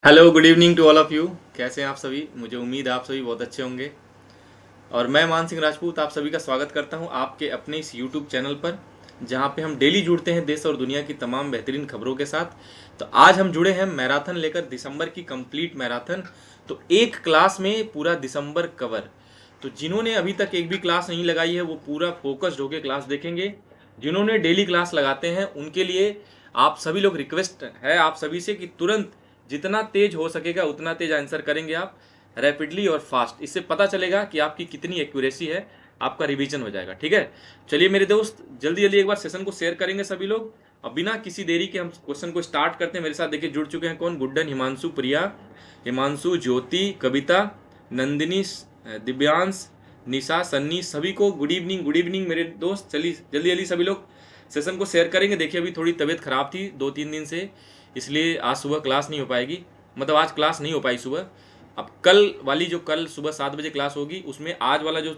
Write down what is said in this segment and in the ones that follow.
Hello, good evening to all of you. कैसे हैं आप सभी? मुझे उम्मीद है आप सभी बहुत अच्छे होंगे। और मैं मान सिंह राजपूत आप सभी का स्वागत करता हूं आपके अपने इस यूट्यूब चैनल पर, जहां पे हम डेली जुड़ते हैं देश और दुनिया की तमाम बेहतरीन खबरों के साथ। तो आज हम जुड़े हैं मैराथन लेकर, दिसंबर की कंप्लीट मैराथन। तो एक क्लास में पूरा दिसंबर कवर। तो जिन्होंने अभी तक एक भी क्लास नहीं लगाई है वो पूरा फोकस्ड होकर क्लास देखेंगे। जिन्होंने डेली क्लास लगाते हैं उनके लिए आप सभी लोग, रिक्वेस्ट है आप सभी से कि तुरंत जितना तेज हो सकेगा उतना तेज आंसर करेंगे आप, रैपिडली और फास्ट। इससे पता चलेगा कि आपकी कितनी एक्यूरेसी है, आपका रिवीजन हो जाएगा। ठीक है, चलिए मेरे दोस्त, जल्दी जल्दी एक बार सेशन को शेयर करेंगे सभी लोग। अब बिना किसी देरी के हम क्वेश्चन को स्टार्ट करते हैं। मेरे साथ देखिए जुड़ चुके हैं कौन, गुड्डन, हिमांशु, प्रिया, हिमांशु, ज्योति, कविता, नंदिनी, दिव्यांश, निशा, सन्नी, सभी को गुड इवनिंग। गुड इवनिंग मेरे दोस्त। चलिए जल्दी जल्दी सभी लोग सेशन को शेयर करेंगे। देखिए अभी थोड़ी तबीयत खराब थी 2-3 दिन से, इसलिए आज सुबह क्लास नहीं हो पाएगी, मतलब आज क्लास नहीं हो पाई सुबह। अब कल वाली जो कल सुबह 7 बजे क्लास होगी उसमें आज वाला जो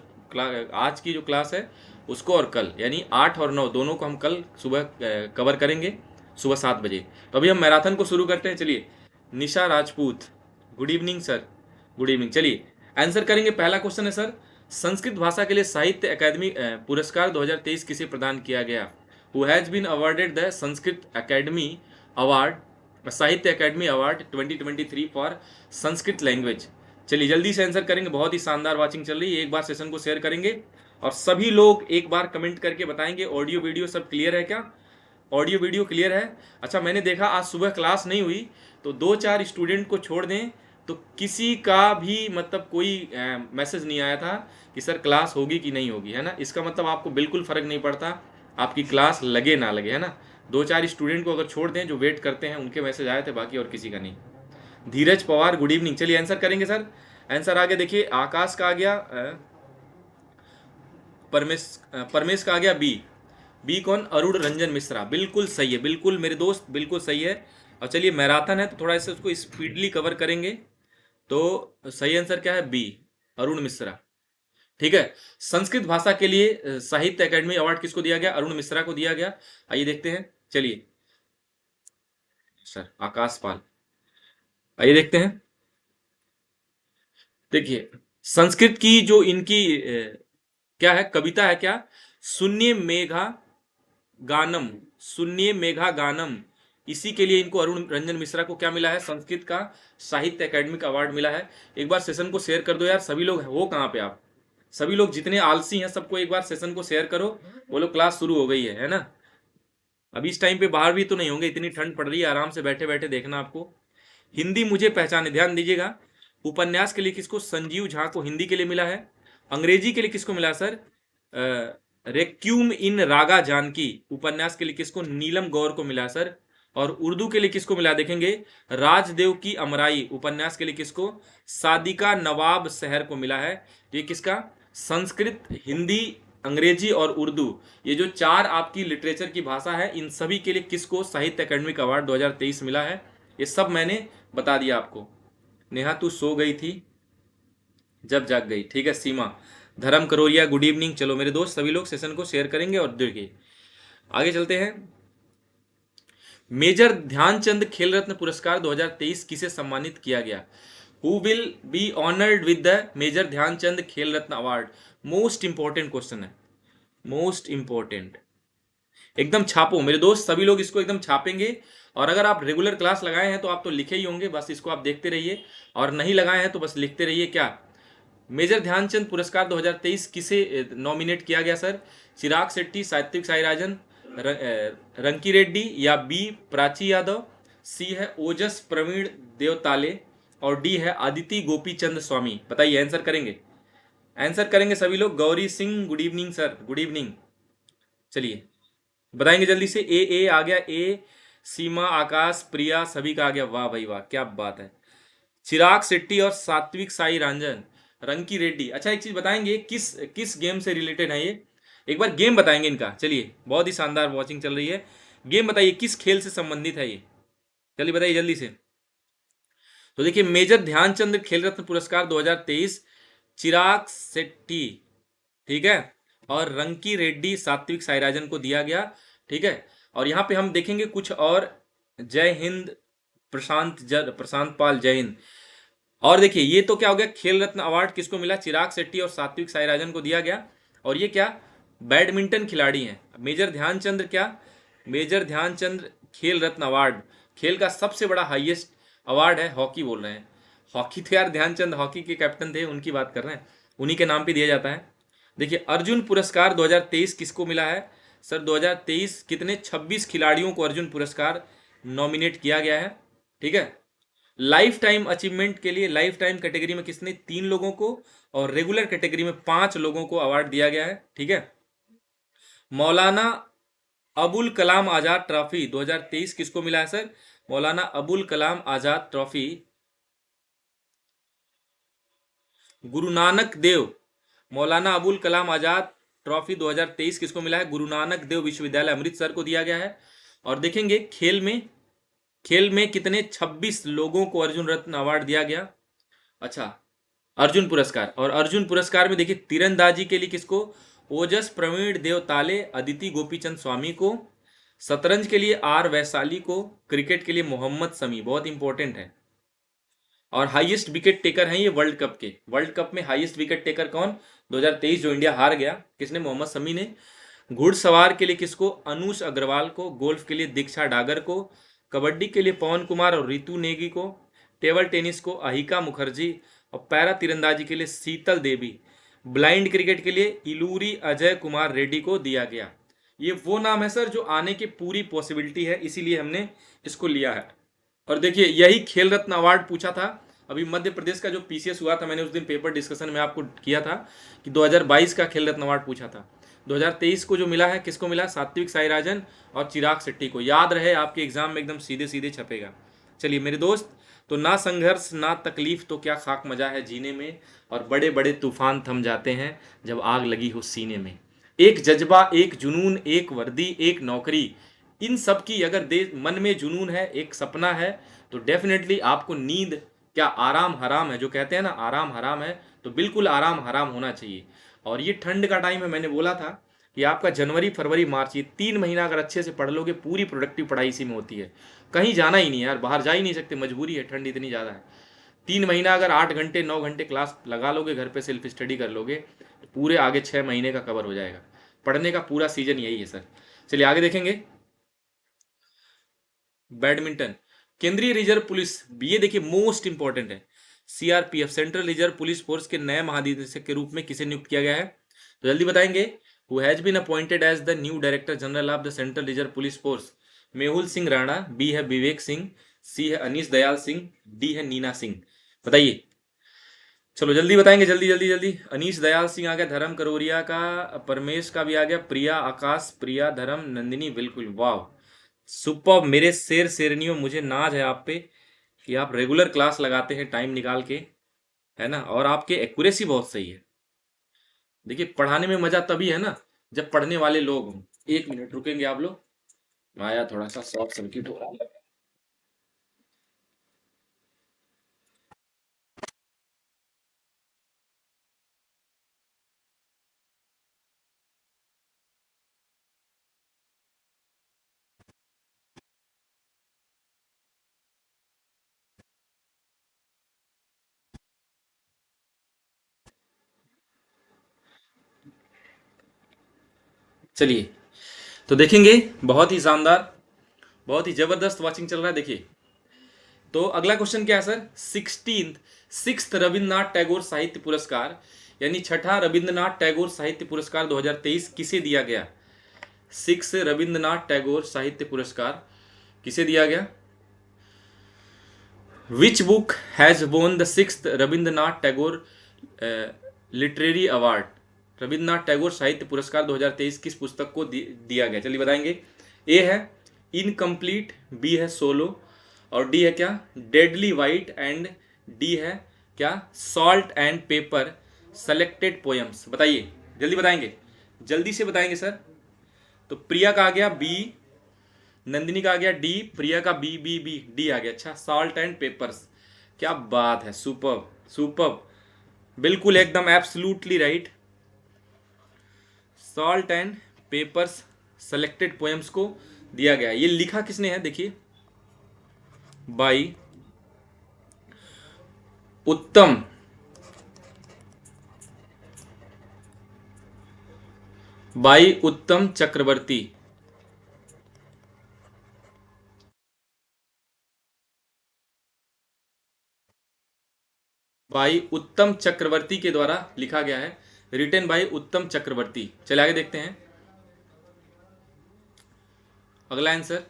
आज की जो क्लास है उसको, और कल यानी 8 और 9 दोनों को हम कल सुबह कवर करेंगे सुबह 7 बजे। तो अभी हम मैराथन को शुरू करते हैं। चलिए, Nisha Rajput, good evening sir. Good evening. चलिए आंसर करेंगे। पहला क्वेश्चन है सर, संस्कृत भाषा के लिए साहित्य अकादमी पुरस्कार 2023 किसे प्रदान किया गया? Who has been awarded the Sanskrit academy award, Sahitya academy award 2023 for Sanskrit language? चलिए जल्दी से आंसर करेंगे। बहुत ही शानदार वाचिंग चल रही है। एक बार सेशन को शेयर करेंगे और सभी लोग एक बार कमेंट करके बताएंगे ऑडियो वीडियो सब क्लियर है क्या? ऑडियो वीडियो क्लियर है? अच्छा, मैंने देखा आज सुबह क्लास नहीं हुई तो 2-4 स्टूडेंट को छोड़ दें तो किसी का भी मतलब कोई मैसेज नहीं आया था कि सर क्लास होगी कि नहीं होगी, है ना। इसका मतलब आपको बिल्कुल फर्क नहीं पड़ता आपकी क्लास लगे ना लगे, है ना। 2-4 स्टूडेंट को अगर छोड़ दें जो वेट करते हैं उनके मैसेज आए थे, बाकी और किसी का नहीं। धीरज पवार, गुड इवनिंग। चलिए आंसर करेंगे सर। आंसर आ गया, देखिए आकाश का आ गया, परमेश का आ गया बी। बी कौन? अरुण रंजन मिश्रा। बिल्कुल सही है, बिल्कुल मेरे दोस्त, बिल्कुल सही है। और चलिए मैराथन है तो थोड़ा इसे उसको स्पीडली कवर करेंगे। तो सही आंसर क्या है? बी, अरुण मिश्रा। ठीक है। संस्कृत भाषा के लिए साहित्य अकादमी अवार्ड किसको दिया गया? अरुण मिश्रा को दिया गया। आइए देखते हैं। चलिए सर, आकाश पाल। आइए देखते हैं। देखिए संस्कृत की जो इनकी क्या है, कविता है क्या? शून्य मेघा गानम, शून्य मेघा गानम। इसी के लिए इनको, अरुण रंजन मिश्रा को क्या मिला है? संस्कृत का साहित्य अकादमी का अवार्ड मिला है। एक बार सेशन को शेयर कर दो यार सभी लोग। हो कहाँ पे आप? सभी लोग जितने आलसी हैं सबको एक बार सेशन को शेयर करो। बोलो क्लास शुरू हो गई है ना। अभी इस टाइम पे बाहर भी तो नहीं होंगे, इतनी ठंड पड़ रही है, आराम से बैठे बैठे देखना आपको। हिंदी मुझे पहचाने, ध्यान दीजिएगा। उपन्यास के लिए किसको? संजीव झा को हिंदी के लिए मिला है। अंग्रेजी के लिए किसको मिला सर? रेक्यूम इन रागा जानकी उपन्यास के लिए किसको? नीलम गौर को मिला सर। और उर्दू के लिए किसको मिला देखेंगे? राजदेव की अमराई उपन्यास के लिए किसको? सादिका नवाब शहर को मिला है। तो ये किसका? संस्कृत, हिंदी, अंग्रेजी और उर्दू, ये जो 4 आपकी लिटरेचर की भाषा है, इन सभी के लिए किसको साहित्य अकादमी का अवार्ड 2023 मिला है? ये सब मैंने बता दिया आपको। नेहा तू सो गई थी जब जाग गई। ठीक है। सीमा, धर्म करोरिया, गुड इवनिंग। चलो मेरे दोस्त सभी लोग सेशन को शेयर करेंगे और देखिए आगे चलते हैं। मेजर ध्यानचंद खेल रत्न पुरस्कार 2023 किसे सम्मानित किया गया? Who will be honoured with the major Dhyanchand Khel Ratna award? Most important question है, मोस्ट इंपॉर्टेंट। एकदम छापो मेरे दोस्त, सभी लोग इसको एकदम छापेंगे। और अगर आप रेगुलर क्लास लगाए हैं तो आप तो लिखे ही होंगे, बस इसको आप देखते रहिए। और नहीं लगाए हैं तो बस लिखते रहिए। क्या मेजर ध्यानचंद पुरस्कार 2023 किसे नॉमिनेट किया गया सर? चिराग शेट्टी, सात्विक साईराजन, रंकी रेड्डी, या बी प्राची यादव, सी है ओजस प्रवीण देवताले, और डी है आदिति गोपी चंद स्वामी? बताइए आंसर करेंगे। आंसर करेंगे सभी लोग। Gauri Singh, good evening sir, good evening. चलिए बताएंगे जल्दी से। ए आ गया, ए। सीमा, आकाश, प्रिया, सभी का आ गया। वाह भाई वाह, क्या बात है। चिराग शेट्टी और सात्विक साई रंजन, रंकी रेड्डी। अच्छा एक चीज बताएंगे, किस किस गेम से रिलेटेड है ये? एक बार गेम बताएंगे इनका। चलिए बहुत ही शानदार वॉचिंग चल रही है। गेम बताइए किस खेल से संबंधित है ये? चलिए बताइए जल्दी से। तो देखिए मेजर ध्यानचंद खेल रत्न पुरस्कार 2023 चिराग शेट्टी, ठीक है, और रंकी रेड्डी, सात्विक साईराजन को दिया गया ठीक है। और यहाँ पे हम देखेंगे कुछ और। जय हिंद प्रशांत पाल, जय हिंद। और देखिए ये तो क्या हो गया, खेल रत्न अवार्ड किसको मिला, चिराग शेट्टी और सात्विक साईराजन को दिया गया। और ये क्या, बैडमिंटन खिलाड़ी हैं मेजर ध्यानचंद। क्या, मेजर ध्यानचंद खेल रत्न अवार्ड, खेल का सबसे बड़ा हाईएस्ट अवार्ड है। हॉकी बोल रहे हैं, हॉकी तो यार ध्यानचंद हॉकी के कैप्टन थे, उनकी बात कर रहे हैं, उन्हीं के नाम पे दिया जाता है। देखिए अर्जुन पुरस्कार 2023 किसको मिला है सर, 2023 कितने 26 खिलाड़ियों को अर्जुन पुरस्कार नॉमिनेट किया गया है। ठीक है। लाइफ टाइम अचीवमेंट के लिए लाइफ टाइम कैटेगरी में किसने, 3 लोगों को, और रेगुलर कैटेगरी में 5 लोगों को अवार्ड दिया गया है। ठीक है। मौलाना अबुल कलाम आजाद ट्रॉफी 2023 किसको मिला है sir, Maulana Abul Kalam Azad trophy Guru Nanak Dev, Maulana Abul Kalam Azad trophy 2023 किसको मिला है, गुरु नानक देव विश्वविद्यालय अमृतसर को दिया गया है। और देखेंगे खेल में कितने 26 लोगों को अर्जुन रत्न अवार्ड दिया गया। अच्छा, अर्जुन पुरस्कार, और अर्जुन पुरस्कार में देखिए तीरंदाजी के लिए किसको, ओजस प्रवीण देव ताले, अदिति गोपीचंद स्वामी को। शतरंज के लिए आर वैशाली को। क्रिकेट के लिए मोहम्मद शमी, बहुत इंपॉर्टेंट है। और हाईएस्ट विकेट टेकर हैं ये वर्ल्ड कप के, वर्ल्ड कप में हाईएस्ट विकेट टेकर कौन, 2023 जो इंडिया हार गया, किसने, मोहम्मद शमी ने। घुड़सवार के लिए किसको, अनुष अग्रवाल को। गोल्फ के लिए दीक्षा डागर को। कबड्डी के लिए पवन कुमार और रितु नेगी को। टेबल टेनिस को अहिका मुखर्जी, और पैरा तीरंदाजी के लिए शीतल देवी। ब्लाइंड क्रिकेट के लिए इलूरी अजय कुमार रेड्डी को दिया गया। ये वो नाम है सर जो आने की पूरी पॉसिबिलिटी है, इसीलिए हमने इसको लिया है। और देखिए यही खेल रत्न अवार्ड पूछा था अभी मध्य प्रदेश का जो पीसीएस हुआ था, मैंने उस दिन पेपर डिस्कशन में आपको किया था कि 2022 का खेल रत्न अवार्ड पूछा था। 2023 को जो मिला है किसको मिला, सात्विक साईराजन और चिराग शेट्टी को। याद रहे, आपके एग्जाम में एकदम सीधे सीधे छपेगा। चलिए मेरे दोस्त, तो ना संघर्ष ना तकलीफ तो क्या खाक मजा है जीने में, और बड़े बड़े तूफान थम जाते हैं जब आग लगी हो सीने में। एक जज्बा, एक जुनून, एक वर्दी, एक नौकरी, इन सब की अगर मन में जुनून है, एक सपना है, तो डेफिनेटली आपको नींद क्या, आराम हराम है, जो कहते हैं ना आराम हराम है, तो बिल्कुल आराम हराम होना चाहिए। और ये ठंड का टाइम है, मैंने बोला था कि आपका जनवरी फरवरी मार्च ये 3 महीना अगर अच्छे से पढ़ लोगे, पूरी प्रोडक्टिव पढ़ाई इसी में होती है। कहीं जाना ही नहीं है यार, बाहर जा ही नहीं सकते, मजबूरी है, ठंड इतनी ज़्यादा है। 3 महीना अगर 8 घंटे 9 घंटे क्लास लगा लोगे, घर पे सेल्फ स्टडी कर लोगे, तो पूरे आगे 6 महीने का कवर हो जाएगा। पढ़ने का पूरा सीजन यही है सर। चलिए आगे देखेंगे। बैडमिंटन, केंद्रीय रिजर्व पुलिस, ये देखिए मोस्ट इंपॉर्टेंट है। CRPF central reserve police force के नए महानिदेशक के रूप में किसे नियुक्त किया गया है, तो जल्दी बताएंगे। Who has been appointed as the new director general of the central reserve police force, Mehul Singh Rana, B है विवेक सिंह, सी है अनीश दयाल सिंह, डी है नीना सिंह। बताइए, चलो जल्दी बताएंगे, जल्दी जल्दी जल्दी। अनीश दयाल सिंह आ गया, धर्म करोरिया का, परमेश का भी आ गया, प्रिया आकाश, प्रिया धर्म, नंदिनी, बिल्कुल वाह सुपर। मेरे शेर शेरनियों, मुझे नाज है आप पे कि आप रेगुलर क्लास लगाते हैं टाइम निकाल के, है ना, और आपके एक्यूरेसी बहुत सही है। देखिए पढ़ाने में मजा तभी है ना जब पढ़ने वाले लोग हों। 1 मिनट रुकेंगे आप लोग, आया थोड़ा सा शॉर्ट सर्किट हो रहा है। चलिए तो देखेंगे, बहुत ही शानदार, बहुत ही जबरदस्त वाचिंग चल रहा है। देखिए तो अगला क्वेश्चन क्या है सर, 6th रविन्द्रनाथ टैगोर साहित्य पुरस्कार, यानी छठा रविन्द्रनाथ टैगोर साहित्य पुरस्कार 2023 किसे दिया गया। 6 रविन्द्रनाथ टैगोर साहित्य पुरस्कार किसे दिया गया। Which book has won the 6th Rabindranath Tagore literary award, Rabindranath Tagore साहित्य पुरस्कार 2023 किस पुस्तक को दिया गया, चलिए बताएंगे। ए है इनकम्प्लीट, बी है सोलो, और डी है क्या, डेडली वाइट, एंड डी है क्या, salt and paper selected poems. बताइए, जल्दी बताएंगे, जल्दी से बताएंगे सर। तो प्रिया का आ गया बी, नंदिनी का आ गया डी, प्रिया का बी बी बी डी आ गया। अच्छा, सॉल्ट एंड पेपर्स, क्या बात है, सुपर सुपर, बिल्कुल एकदम absolutely right. Salt and papers selected poems को दिया गया है। ये लिखा किसने है देखिए, बाई उत्तम चक्रवर्ती। बाई उत्तम चक्रवर्ती के द्वारा लिखा गया है, रिटन बाई उत्तम चक्रवर्ती। चले आगे देखते हैं अगला आंसर।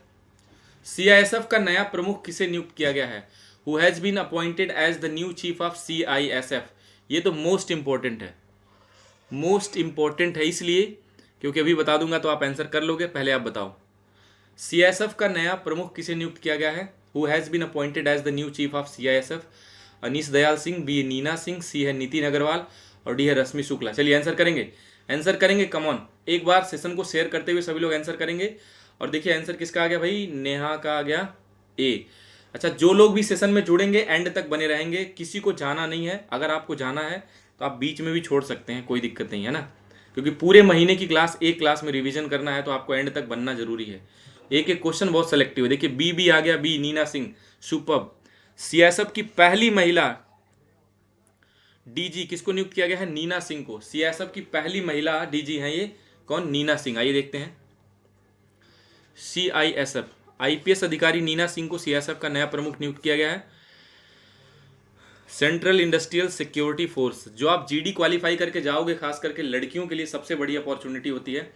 सीआईएसएफ का नया प्रमुख किसे नियुक्त किया गया है? Who has been appointed as the new chief of CISF. ये तो मोस्ट इंपॉर्टेंट है, मोस्ट इंपॉर्टेंट है इसलिए क्योंकि अभी बता दूंगा तो आप आंसर कर लोगे। पहले आप बताओ, सीआईएसएफ का नया प्रमुख किसे नियुक्त किया गया है? Who has been appointed as the new chief of CISF. Anish Dayal Singh, B Neena Singh, C है नितिन अग्रवाल और डी है रश्मि शुक्ला। चलिए आंसर करेंगे, आंसर करेंगे। कम ऑन, एक बार सेशन को शेयर करते हुए सभी लोग आंसर करेंगे। और देखिए आंसर किसका आ गया भाई, नेहा का आ गया ए। अच्छा, जो लोग भी सेशन में जुड़ेंगे एंड तक बने रहेंगे, किसी को जाना नहीं है। अगर आपको जाना है तो आप बीच में भी छोड़ सकते हैं, कोई दिक्कत नहीं है ना, क्योंकि पूरे महीने की क्लास एक क्लास में रिवीजन करना है तो आपको एंड तक बनना जरूरी है। एक एक क्वेश्चन बहुत सेलेक्टिव है। देखिए बी भी आ गया, B Neena Singh, superb. CISF की पहली महिला डीजी किसको नियुक्त किया गया है? नीना सिंह को। सीआईएसएफ की पहली महिला डीजी है ये कौन? नीना सिंह। आइए देखते हैं। सीआईएसएफ आईपीएस अधिकारी नीना सिंह को सीआईएसएफ का नया प्रमुख नियुक्त किया गया है। सेंट्रल इंडस्ट्रियल सिक्योरिटी फोर्स, जो आप जीडी क्वालिफाई करके जाओगे, खास करके लड़कियों के लिए सबसे बड़ी अपॉर्चुनिटी होती है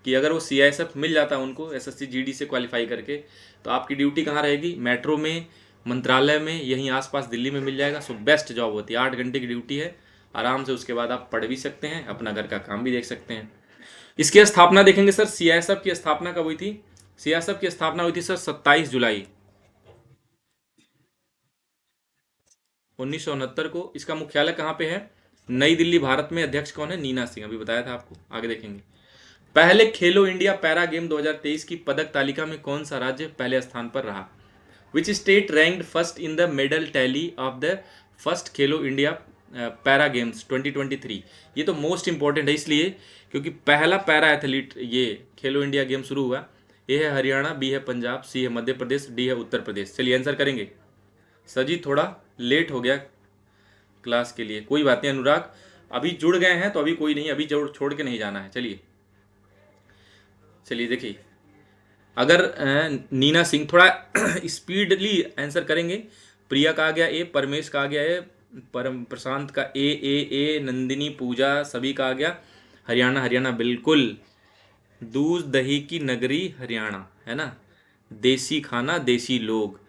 कि अगर वो सीआईएसएफ मिल जाता है उनको एसएससी जीडी से क्वालिफाई करके, तो आपकी ड्यूटी कहाँ रहेगी? मेट्रो में, मंत्रालय में, यहीं आसपास दिल्ली में मिल जाएगा। सो बेस्ट जॉब होती है, 8 घंटे की ड्यूटी है आराम से। उसके बाद आप पढ़ भी सकते हैं, अपना घर का काम भी देख सकते हैं। इसकी स्थापना देखेंगे सर, सीआईएसएफ की स्थापना कब हुई थी? सीआईएसएफ की स्थापना हुई थी सर 27 जुलाई 1969 को। इसका मुख्यालय कहाँ पे है? नई दिल्ली, भारत में। अध्यक्ष कौन है? नीना सिंह, अभी बताया था आपको। आगे देखेंगे। पहले खेलो इंडिया पैरा गेम 2023 की पदक तालिका में कौन सा राज्य पहले स्थान पर रहा? Which state ranked first in the medal tally of the first Khelo India para games 2023? ये तो मोस्ट इंपॉर्टेंट है इसलिए क्योंकि पहला पैरा एथलीट ये खेलो इंडिया गेम शुरू हुआ। ए है हरियाणा, बी है पंजाब, सी है मध्य प्रदेश, डी है उत्तर प्रदेश। चलिए आंसर करेंगे। सर जी थोड़ा लेट हो गया क्लास के लिए, कोई बात नहीं। अनुराग अभी जुड़ गए हैं तो अभी कोई नहीं, अभी जोड़ छोड़ के नहीं जाना है। चलिए चलिए देखिए, अगर नीना सिंह थोड़ा स्पीडली आंसर करेंगे। प्रिया का आ गया ए, परमेश का आ गया ए, परम प्रशांत का ए, नंदिनी, पूजा सभी का आ गया हरियाणा। हरियाणा बिल्कुल, दूध दही की नगरी हरियाणा है ना, देसी खाना देसी लोग।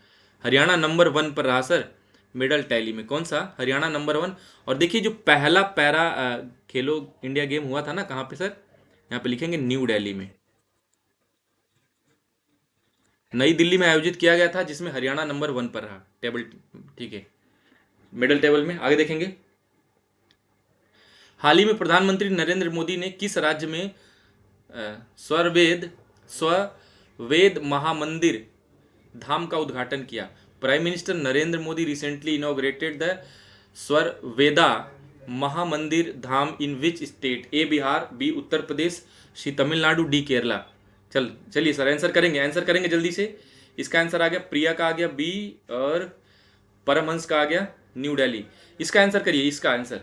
हरियाणा नंबर 1 पर रहा सर मेडल टैली में। कौन सा? हरियाणा नंबर 1। और देखिए जो पहला पैरा खेलो इंडिया गेम हुआ था ना, कहाँ पे सर? यहाँ पे लिखेंगे न्यू दिल्ली में, नई दिल्ली में आयोजित किया गया था, जिसमें हरियाणा नंबर 1 पर रहा टेबल, ठीक है, मेडल टेबल में। आगे देखेंगे। हाल ही में प्रधानमंत्री नरेंद्र मोदी ने किस राज्य में स्ववेद महामंदिर धाम का उद्घाटन किया? Prime minister Narendra Modi recently inaugurated the Swarveda Mahamandir Dham in which state? A Bihar, B Uttar Pradesh, C Tamil Nadu, D Kerala. चलिए सर आंसर करेंगे, आंसर करेंगे जल्दी से। इसका आंसर आ गया प्रिया का आ गया बी और परमहंस का आ गया न्यू दिल्ली। इसका आंसर करिए, इसका आंसर।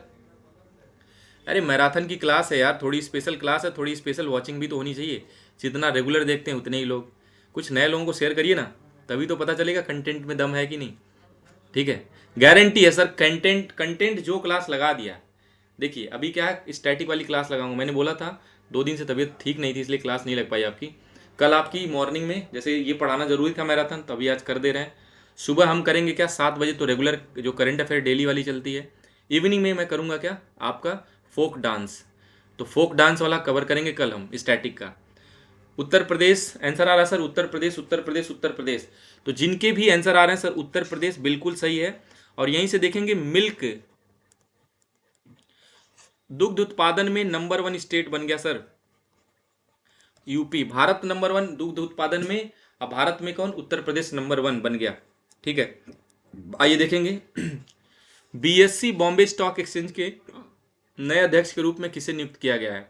अरे मैराथन की क्लास है यार, थोड़ी स्पेशल क्लास है, थोड़ी स्पेशल वॉचिंग भी तो होनी चाहिए। जितना रेगुलर देखते हैं उतने ही लोग, कुछ नए लोगों को शेयर करिए ना, तभी तो पता चलेगा कंटेंट में दम है कि नहीं। ठीक है, गारंटी है सर। कंटेंट कंटेंट जो क्लास लगा दिया। देखिए अभी क्या है, स्टैटिक वाली क्लास लगाऊंगा। मैंने बोला था 2 दिन से तबीयत ठीक नहीं थी इसलिए क्लास नहीं लग पाई आपकी। कल आपकी मॉर्निंग में, जैसे ये पढ़ाना जरूरी था मैराथन, तभी आज कर दे रहे हैं। सुबह हम करेंगे क्या 7 बजे, तो रेगुलर जो करंट अफेयर डेली वाली चलती है। इवनिंग में मैं करूँगा क्या आपका फोक डांस, तो फोक डांस वाला कवर करेंगे कल हम, स्टैटिक का। उत्तर प्रदेश आंसर आ रहा है सर, उत्तर प्रदेश उत्तर प्रदेश उत्तर प्रदेश। तो जिनके भी आंसर आ रहे हैं सर उत्तर प्रदेश बिल्कुल सही है। और यहीं से देखेंगे मिल्क दुग्ध उत्पादन में नंबर 1 स्टेट बन गया सर यूपी। भारत नंबर 1 दुग्ध उत्पादन में, अब भारत में कौन? उत्तर प्रदेश नंबर 1 बन गया। ठीक है, आइए देखेंगे। बीएससी बॉम्बे स्टॉक एक्सचेंज के नए अध्यक्ष के रूप में किसे नियुक्त किया गया है?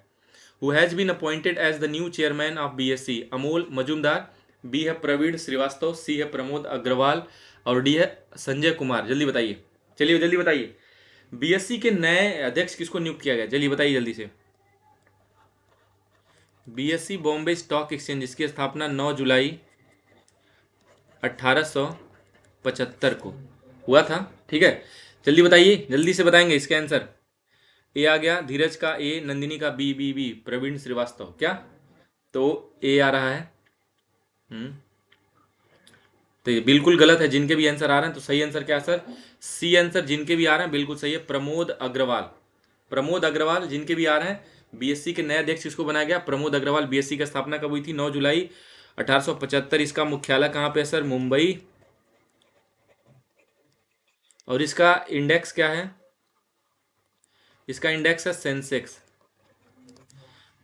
Who has been appointed as the new chairman of BSC? Amol Mazumdar, B है प्रवीण श्रीवास्तव, सी है प्रमोद अग्रवाल और डी है संजय कुमार। जल्दी बताइए, चलिए जल्दी बताइए। बीएससी के नए अध्यक्ष किसको नियुक्त किया गया? जल्दी बताइए जल्दी से। बीएससी बॉम्बे स्टॉक एक्सचेंज, इसकी स्थापना 9 जुलाई 1875 को हुआ था। ठीक है, जल्दी बताइए, जल्दी से बताएंगे इसका आंसर। ए आ गया धीरज का, ए नंदिनी का, B B B Praveen Srivastava. क्या? तो ए आ रहा है। तो ये बिल्कुल गलत है। जिनके भी आंसर आ रहे हैं तो सही आंसर क्या है सर? सी आंसर जिनके भी आ रहे हैं बिल्कुल सही है, प्रमोद अग्रवाल। प्रमोद अग्रवाल जिनके भी आ रहे हैं। बीएससी के नए अध्यक्ष किसको बनाया गया? प्रमोद अग्रवाल। बीएससी की स्थापना कब हुई थी? 9 जुलाई 1875। इसका मुख्यालय कहाँ पे है सर? मुंबई। और इसका इंडेक्स क्या है? इसका इंडेक्स है सेंसेक्स।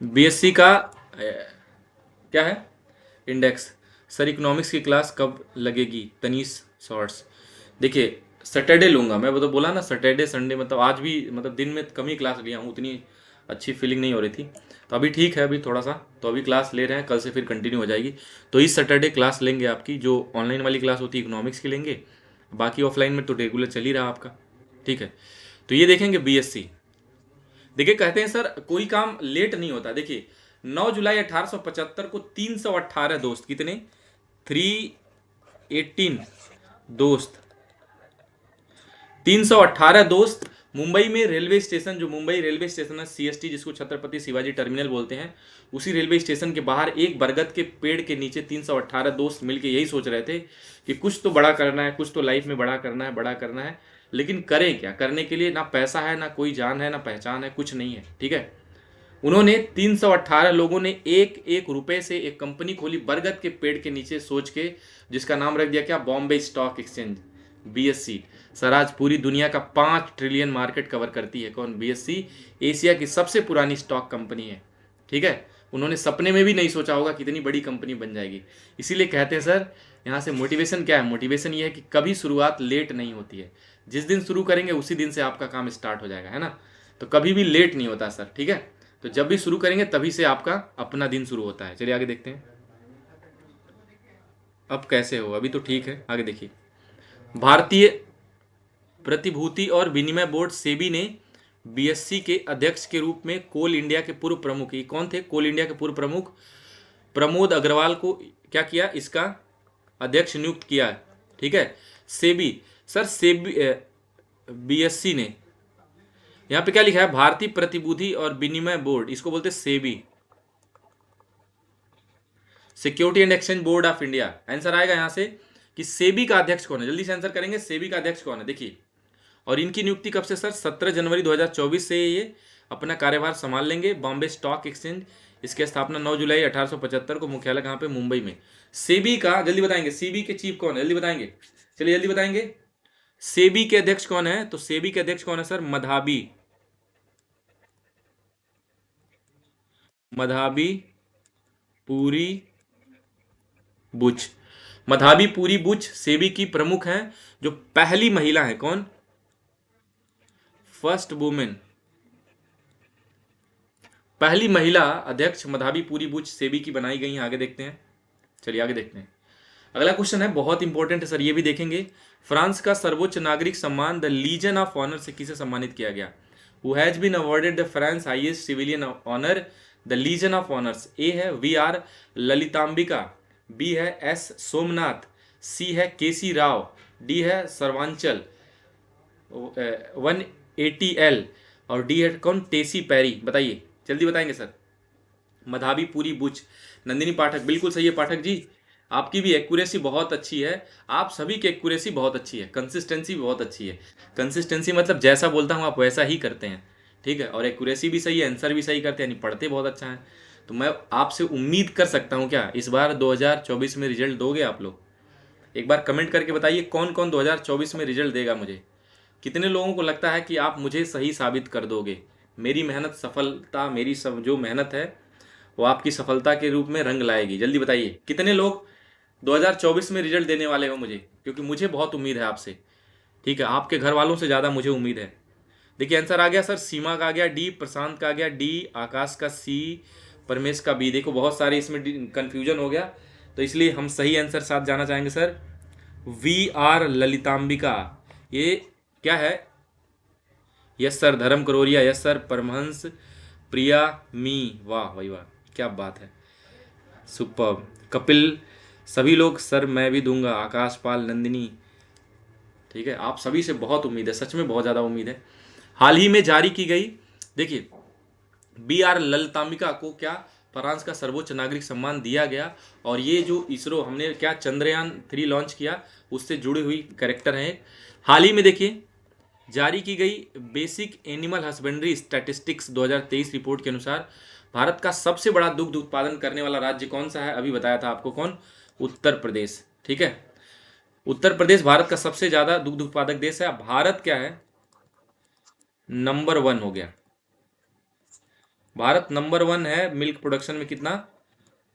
बीएससी का क्या है इंडेक्स? सर इकोनॉमिक्स की क्लास कब लगेगी? तनीश शॉर्ट्स। देखिए सैटरडे लूँगा मैं, वो तो बोला ना, सैटरडे संडे, मतलब आज भी मतलब दिन में कम ही क्लास लिया हूँ, उतनी अच्छी फीलिंग नहीं हो रही थी। तो अभी ठीक है, अभी थोड़ा सा तो अभी क्लास ले रहे हैं, कल से फिर कंटिन्यू हो जाएगी। तो इस सैटरडे क्लास लेंगे आपकी, जो ऑनलाइन वाली क्लास होती है इकोनॉमिक्स की लेंगे, बाकी ऑफलाइन में तो रेगुलर चल ही रहा आपका। ठीक है, तो ये देखेंगे बीएससी। देखिए कहते हैं सर कोई काम लेट नहीं होता। देखिए 9 जुलाई 1875 को 318 दोस्त, कितने? 318 दोस्त, 318 दोस्त मुंबई में रेलवे स्टेशन, जो मुंबई रेलवे स्टेशन है सीएसटी, जिसको छत्रपति शिवाजी टर्मिनल बोलते हैं, उसी रेलवे स्टेशन के बाहर एक बरगद के पेड़ के नीचे 318 दोस्त मिलके यही सोच रहे थे कि कुछ तो बड़ा करना है, कुछ तो लाइफ में बड़ा करना है, बड़ा करना है। लेकिन करें क्या? करने के लिए ना पैसा है, ना कोई जान है, ना पहचान है, कुछ नहीं है। ठीक है, उन्होंने 318 लोगों ने एक एक रुपए से एक कंपनी खोली बरगद के पेड़ के नीचे सोच के, जिसका नाम रख दिया क्या? Bombay stock exchange, BSc. Sir आज पूरी दुनिया का 5 ट्रिलियन मार्केट कवर करती है। कौन? बीएससी। एशिया की सबसे पुरानी स्टॉक कंपनी है। ठीक है, उन्होंने सपने में भी नहीं सोचा होगा कितनी बड़ी कंपनी बन जाएगी। इसीलिए कहते हैं सर, यहाँ से मोटिवेशन क्या है? मोटिवेशन ये है कि कभी शुरुआत लेट नहीं होती है। जिस दिन शुरू करेंगे उसी दिन से आपका काम स्टार्ट हो जाएगा, है ना? तो कभी भी लेट नहीं होता सर। ठीक है, तो जब भी शुरू करेंगे तभी से आपका अपना दिन शुरू होता है। चलिए आगे देखते हैं अब कैसे हो। अभी तो ठीक है, आगे देखिए। भारतीय प्रतिभूति और विनिमय बोर्ड सेबी ने बीएससी के अध्यक्ष के रूप में कोल इंडिया के पूर्व प्रमुख, ये कौन थे? कोल इंडिया के पूर्व प्रमुख प्रमोद अग्रवाल को क्या किया? इसका अध्यक्ष नियुक्त किया। ठीक है, सेबी। सर सेबी बीएससी ने, यहां पे क्या लिखा है? भारतीय प्रतिभूति और विनिमय बोर्ड, इसको बोलते SEBI, security and exchange board of India. Answer आएगा यहां से कि सेबी का अध्यक्ष कौन है। जल्दी से आंसर करेंगे, सेबी का अध्यक्ष कौन है? देखिए, और इनकी नियुक्ति कब से सर? 17 जनवरी 2024 से ये अपना कार्यभार संभाल लेंगे। बॉम्बे स्टॉक एक्सचेंज, इसकी स्थापना 9 जुलाई 1875 को, मुख्यालय कहाँ पे? मुंबई में। सेबी का जल्दी बताएंगे, सेबी के चीफ कौन है? जल्दी बताएंगे, चलिए जल्दी बताएंगे। सेबी के अध्यक्ष कौन है? तो सेबी के अध्यक्ष कौन है सर? मधाबी, मधाबी पूरी बुच। मधाबी पूरी बुच सेबी की प्रमुख हैं, जो पहली महिला है। कौन? फर्स्ट वुमेन, पहली महिला अध्यक्ष मधाबी पूरी बुच सेबी की बनाई गई हैं। आगे देखते हैं, चलिए आगे देखते हैं। अगला क्वेश्चन है, बहुत इंपॉर्टेंट है सर, ये भी देखेंगे। फ्रांस का सर्वोच्च नागरिक सम्मान द लीजन ऑफ ऑनर से किसे सम्मानित किया गया? Who has been awarded the France highest civilian honour the legion of honours? A है वी आर ललितांबिका, बी है एस सोमनाथ, सी है केसी राव, डी है सर्वांचल 180L और डी है कौन? टेसी पैरी। बताइए, जल्दी बताएंगे सर। मधाबी पूरी बुच, नंदिनी पाठक, बिल्कुल सही है पाठक जी। आपकी भी एक्यूरेसी बहुत अच्छी है, आप सभी की एक्यूरेसी बहुत अच्छी है, कंसिस्टेंसी बहुत अच्छी है। कंसिस्टेंसी मतलब जैसा बोलता हूँ आप वैसा ही करते हैं। ठीक है, और एक्यूरेसी भी सही है, आंसर भी सही करते हैं, यानी पढ़ते बहुत अच्छा है। तो मैं आपसे उम्मीद कर सकता हूँ क्या इस बार 2024 में रिजल्ट दोगे आप लोग? एक बार कमेंट करके बताइए कौन कौन 2024 में रिजल्ट देगा मुझे। कितने लोगों को लगता है कि आप मुझे सही साबित कर दोगे? मेरी मेहनत सफलता, मेरी सब जो मेहनत है वो आपकी सफलता के रूप में रंग लाएगी। जल्दी बताइए कितने लोग 2024 में रिजल्ट देने वाले हो मुझे, क्योंकि मुझे बहुत उम्मीद है आपसे। ठीक है, आपके घर वालों से ज़्यादा मुझे उम्मीद है। देखिए आंसर आ गया सर, सीमा का आ गया डी, प्रशांत का आ गया डी, आकाश का सी, परमेश का बी। देखो बहुत सारे इसमें कंफ्यूजन हो गया, तो इसलिए हम सही आंसर साथ जाना चाहेंगे सर, वी आर ललितांबिका। ये क्या है? यस सर, धर्म करोरिया, यस सर, परमहंस प्रिया मी। वाह भाई वाह, क्या बात है, सुपर। कपिल, सभी लोग सर मैं भी दूंगा, आकाश पाल, नंदिनी। ठीक है, आप सभी से बहुत उम्मीद है, सच में बहुत ज़्यादा उम्मीद है। हाल ही में जारी की गई, देखिए बी आर ललितांबिका को क्या फ्रांस का सर्वोच्च नागरिक सम्मान दिया गया, और ये जो इसरो हमने क्या चंद्रयान 3 लॉन्च किया, उससे जुड़ी हुई कैरेक्टर हैं। हाल ही में देखिए जारी की गई basic animal husbandry statistics 2023 report के अनुसार भारत का सबसे बड़ा दुग्ध उत्पादन करने वाला राज्य कौन सा है? अभी बताया था आपको, कौन? उत्तर प्रदेश। ठीक है, उत्तर प्रदेश भारत का सबसे ज्यादा दुग्ध उत्पादक देश है। भारत क्या है? नंबर 1 हो गया। भारत नंबर 1 है मिल्क प्रोडक्शन में। कितना?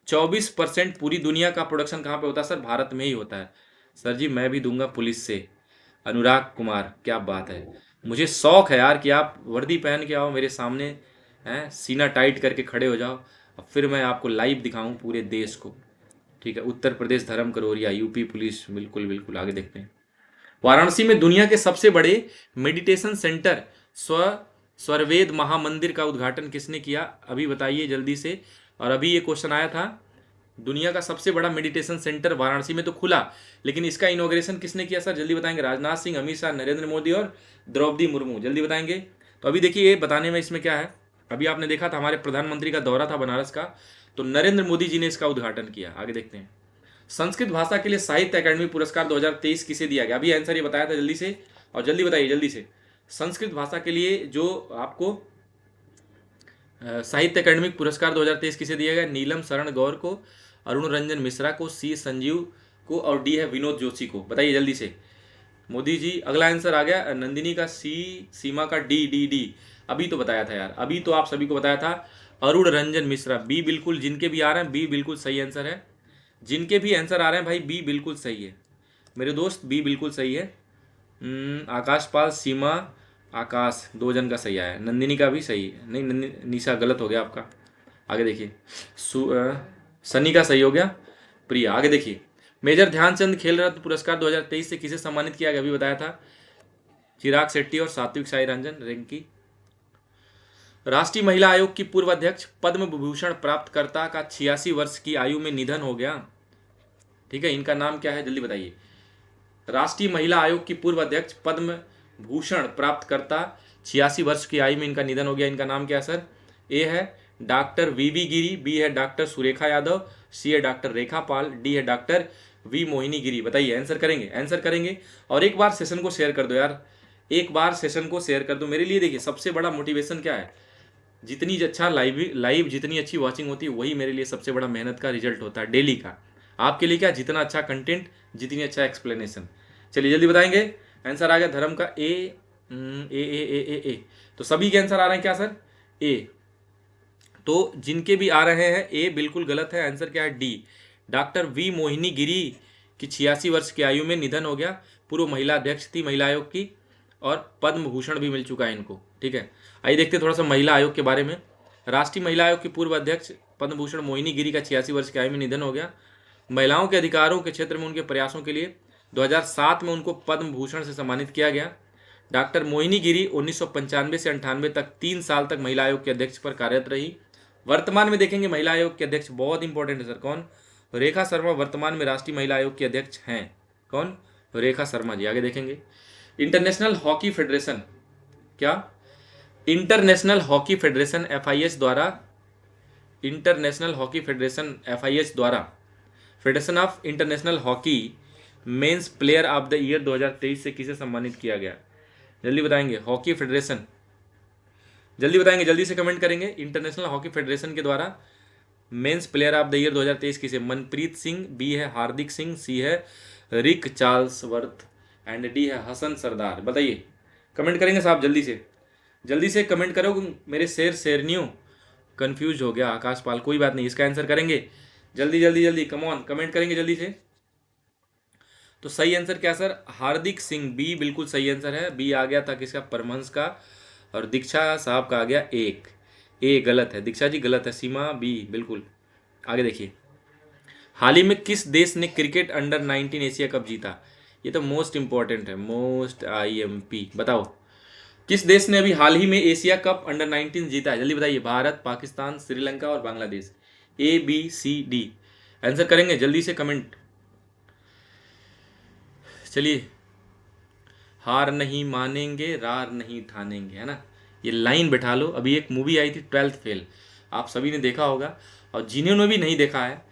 24%। पूरी दुनिया का प्रोडक्शन कहाँ पे होता है सर? भारत में ही होता है। सर जी मैं भी दूंगा पुलिस से, अनुराग कुमार, क्या बात है। मुझे शौक है यार कि आप वर्दी पहन के आओ मेरे सामने, हैं, सीना टाइट करके खड़े हो जाओ, और फिर मैं आपको लाइव दिखाऊं पूरे देश को। ठीक है, उत्तर प्रदेश धर्म करोरिया, यूपी पुलिस, बिल्कुल बिल्कुल। आगे देखते हैं, वाराणसी में दुनिया के सबसे बड़े मेडिटेशन सेंटर स्वरवेद महामंदिर का उद्घाटन किसने किया? अभी बताइए जल्दी से। और अभी ये क्वेश्चन आया था, दुनिया का सबसे बड़ा मेडिटेशन सेंटर वाराणसी में तो खुला, लेकिन इसका इनॉग्रेशन किसने किया सर? जल्दी बताएंगे। राजनाथ सिंह, अमित शाह, नरेंद्र मोदी और द्रौपदी मुर्मू। जल्दी बताएंगे। तो अभी देखिए ये बताने में इसमें क्या है, अभी आपने देखा था हमारे प्रधानमंत्री का दौरा था बनारस का, तो नरेंद्र मोदी जी ने इसका उद्घाटन किया। आगे देखते हैं, संस्कृत भाषा के लिए साहित्य अकादमी पुरस्कार 2023 किसे दिया गया? अभी आंसर ये बताया था जल्दी से, और जल्दी बताइए जल्दी से। संस्कृत भाषा के लिए जो आपको साहित्य अकादमिक पुरस्कार 2023 किसे दिया गया? नीलम शरण गौर को, अरुण रंजन मिश्रा को, सी संजीव को, और डी है विनोद जोशी को। बताइए जल्दी से। मोदी जी, अगला आंसर आ गया नंदिनी का सी, सीमा का डी डी डी। अभी तो बताया था यार, अभी तो आप सभी को बताया था अरुण रंजन मिश्रा। बी बिल्कुल, जिनके भी आ रहे हैं बी बिल्कुल सही आंसर है। जिनके भी आंसर आ रहे हैं भाई बी बिल्कुल सही है मेरे दोस्त, बी बिल्कुल सही है। आकाश पाल, सीमा, आकाश, 2 जन का सही आया। नंदिनी का भी सही है, नहीं निशा गलत हो गया आपका। आगे देखिए, सनी का सही हो गया। प्रिया, आगे देखिए, मेजर ध्यानचंद खेल रत्न पुरस्कार 2023 से किसे सम्मानित किया गया? अभी बताया था, चिराग शेट्टी और सात्विक साईरंजन रिंकी। राष्ट्रीय महिला आयोग की पूर्व अध्यक्ष पद्म विभूषण प्राप्तकर्ता का 86 वर्ष की आयु में निधन हो गया। ठीक है, इनका नाम क्या है? जल्दी बताइए। राष्ट्रीय महिला आयोग की पूर्व अध्यक्ष पद्म भूषण प्राप्तकर्ता, 86 वर्ष की आयु में इनका निधन हो गया। इनका नाम क्या है सर? ए है डॉक्टर वीवी गिरी, बी है डॉक्टर सुरेखा यादव, सी है डॉक्टर रेखा पाल, डी है डॉक्टर वी मोहिनी गिरी। बताइए, आंसर करेंगे? आंसर करेंगे। और एक बार सेशन को शेयर कर दो यार, एक बार सेशन को शेयर कर दो मेरे लिए। देखिए सबसे बड़ा मोटिवेशन क्या है, जितनी अच्छा लाइव जितनी अच्छी वॉचिंग होती है, वही मेरे लिए सबसे बड़ा मेहनत का रिजल्ट होता है डेली का। आपके लिए क्या, जितना अच्छा कंटेंट, जितनी अच्छा एक्सप्लेनेशन। चलिए जल्दी बताएंगे। आंसर आ गया धर्म का ए, ए ए ए ए ए। तो सभी के आंसर आ रहे हैं क्या सर? ए। तो जिनके भी आ रहे हैं ए बिल्कुल गलत है। आंसर क्या है? डी, डॉक्टर वी मोहिनी गिरी की 86 वर्ष की आयु में निधन हो गया। पूर्व महिला अध्यक्ष थी महिला आयोग की, और पद्म भूषण भी मिल चुका है इनको। ठीक है, आइए देखते हैं थोड़ा सा महिला आयोग के बारे में। राष्ट्रीय महिला आयोग की पूर्व अध्यक्ष पद्म भूषण मोहिनी गिरी का 86 वर्ष की आयु में निधन हो गया। महिलाओं के अधिकारों के क्षेत्र में उनके प्रयासों के लिए 2007 में उनको पद्म भूषण से सम्मानित किया गया। डॉक्टर मोहिनी गिरी 1995 से 98 तक 3 साल तक महिला आयोग के अध्यक्ष पर कार्यरत रही। वर्तमान में देखेंगे महिला आयोग के अध्यक्ष, बहुत इंपॉर्टेंट है सर, कौन? रेखा शर्मा वर्तमान में राष्ट्रीय महिला आयोग के अध्यक्ष हैं। कौन? रेखा शर्मा जी। आगे देखेंगे, इंटरनेशनल हॉकी फेडरेशन, क्या? इंटरनेशनल हॉकी फेडरेशन FIH द्वारा, इंटरनेशनल हॉकी फेडरेशन FIH द्वारा federation of international hockey men's player of the year 2023 से किसे सम्मानित किया गया? जल्दी बताएंगे। हॉकी फेडरेशन, जल्दी बताएंगे, जल्दी से कमेंट करेंगे। इंटरनेशनल हॉकी फेडरेशन के द्वारा men's player of the year 2023 किसे? मनप्रीत सिंह, बी है हार्दिक सिंह, सी है रिक चार्ल्सवर्थ, एंड डी है हसन सरदार। बताइए, कमेंट करेंगे साहब, जल्दी से कमेंट करो मेरे शेरनियों। कंफ्यूज हो गया आकाश पाल, कोई बात नहीं, इसका आंसर करेंगे। जल्दी जल्दी जल्दी, कम ऑन, कमेंट करेंगे जल्दी से। तो सही आंसर क्या सर? हार्दिक सिंह, बी बिल्कुल सही आंसर है। बी आ गया था किसका? परमहंस का। और दीक्षा साहब का आ गया एक। ए गलत है, दीक्षा जी गलत है। सीमा बी बिल्कुल। आगे देखिए, हाल ही में किस देश ने क्रिकेट अंडर 19 एशिया कप जीता? ये तो मोस्ट इंपॉर्टेंट है, मोस्ट IMP। बताओ किस देश ने अभी हाल ही में एशिया कप अंडर 19 जीता है? जल्दी बताइए। भारत, पाकिस्तान, श्रीलंका और बांग्लादेश। ABCD आंसर करेंगे जल्दी से कमेंट। चलिए, हार नहीं मानेंगे, रार नहीं ठानेंगे, है ना। ये लाइन बैठा लो। अभी एक मूवी आई थी 12th फेल, आप सभी ने देखा होगा, और जिन्होंने भी नहीं देखा है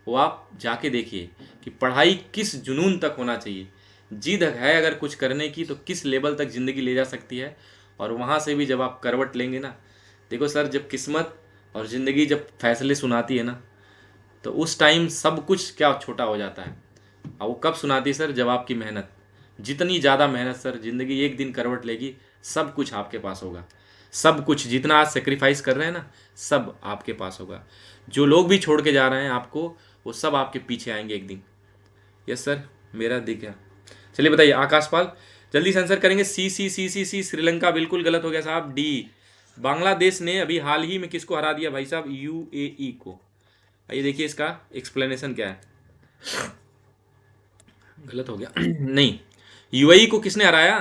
वो आप जाके देखिए कि पढ़ाई किस जुनून तक होना चाहिए। जिद है अगर कुछ करने की तो किस लेवल तक ज़िंदगी ले जा सकती है। और वहाँ से भी जब आप करवट लेंगे ना, देखो सर, जब किस्मत और ज़िंदगी जब फैसले सुनाती है ना, तो उस टाइम सब कुछ क्या छोटा हो जाता है। और वो कब सुनाती है सर? जब आपकी मेहनत, जितनी ज़्यादा मेहनत सर, ज़िंदगी एक दिन करवट लेगी, सब कुछ आपके पास होगा। सब कुछ जितना आज सेक्रीफाइस कर रहे हैं ना, सब आपके पास होगा। जो लोग भी छोड़ के जा रहे हैं आपको, वो सब आपके पीछे आएंगे एक दिन। यस सर, मेरा दिख गया। चलिए बताइए, आकाश पाल जल्दी से आंसर करेंगे। सी श्रीलंका बिल्कुल गलत हो गया साहब। डी बांग्लादेश ने अभी हाल ही में किसको हरा दिया भाई साहब? UAE को। आइए देखिए इसका एक्सप्लेनेशन क्या है। गलत हो गया नहीं, UAE को किसने हराया?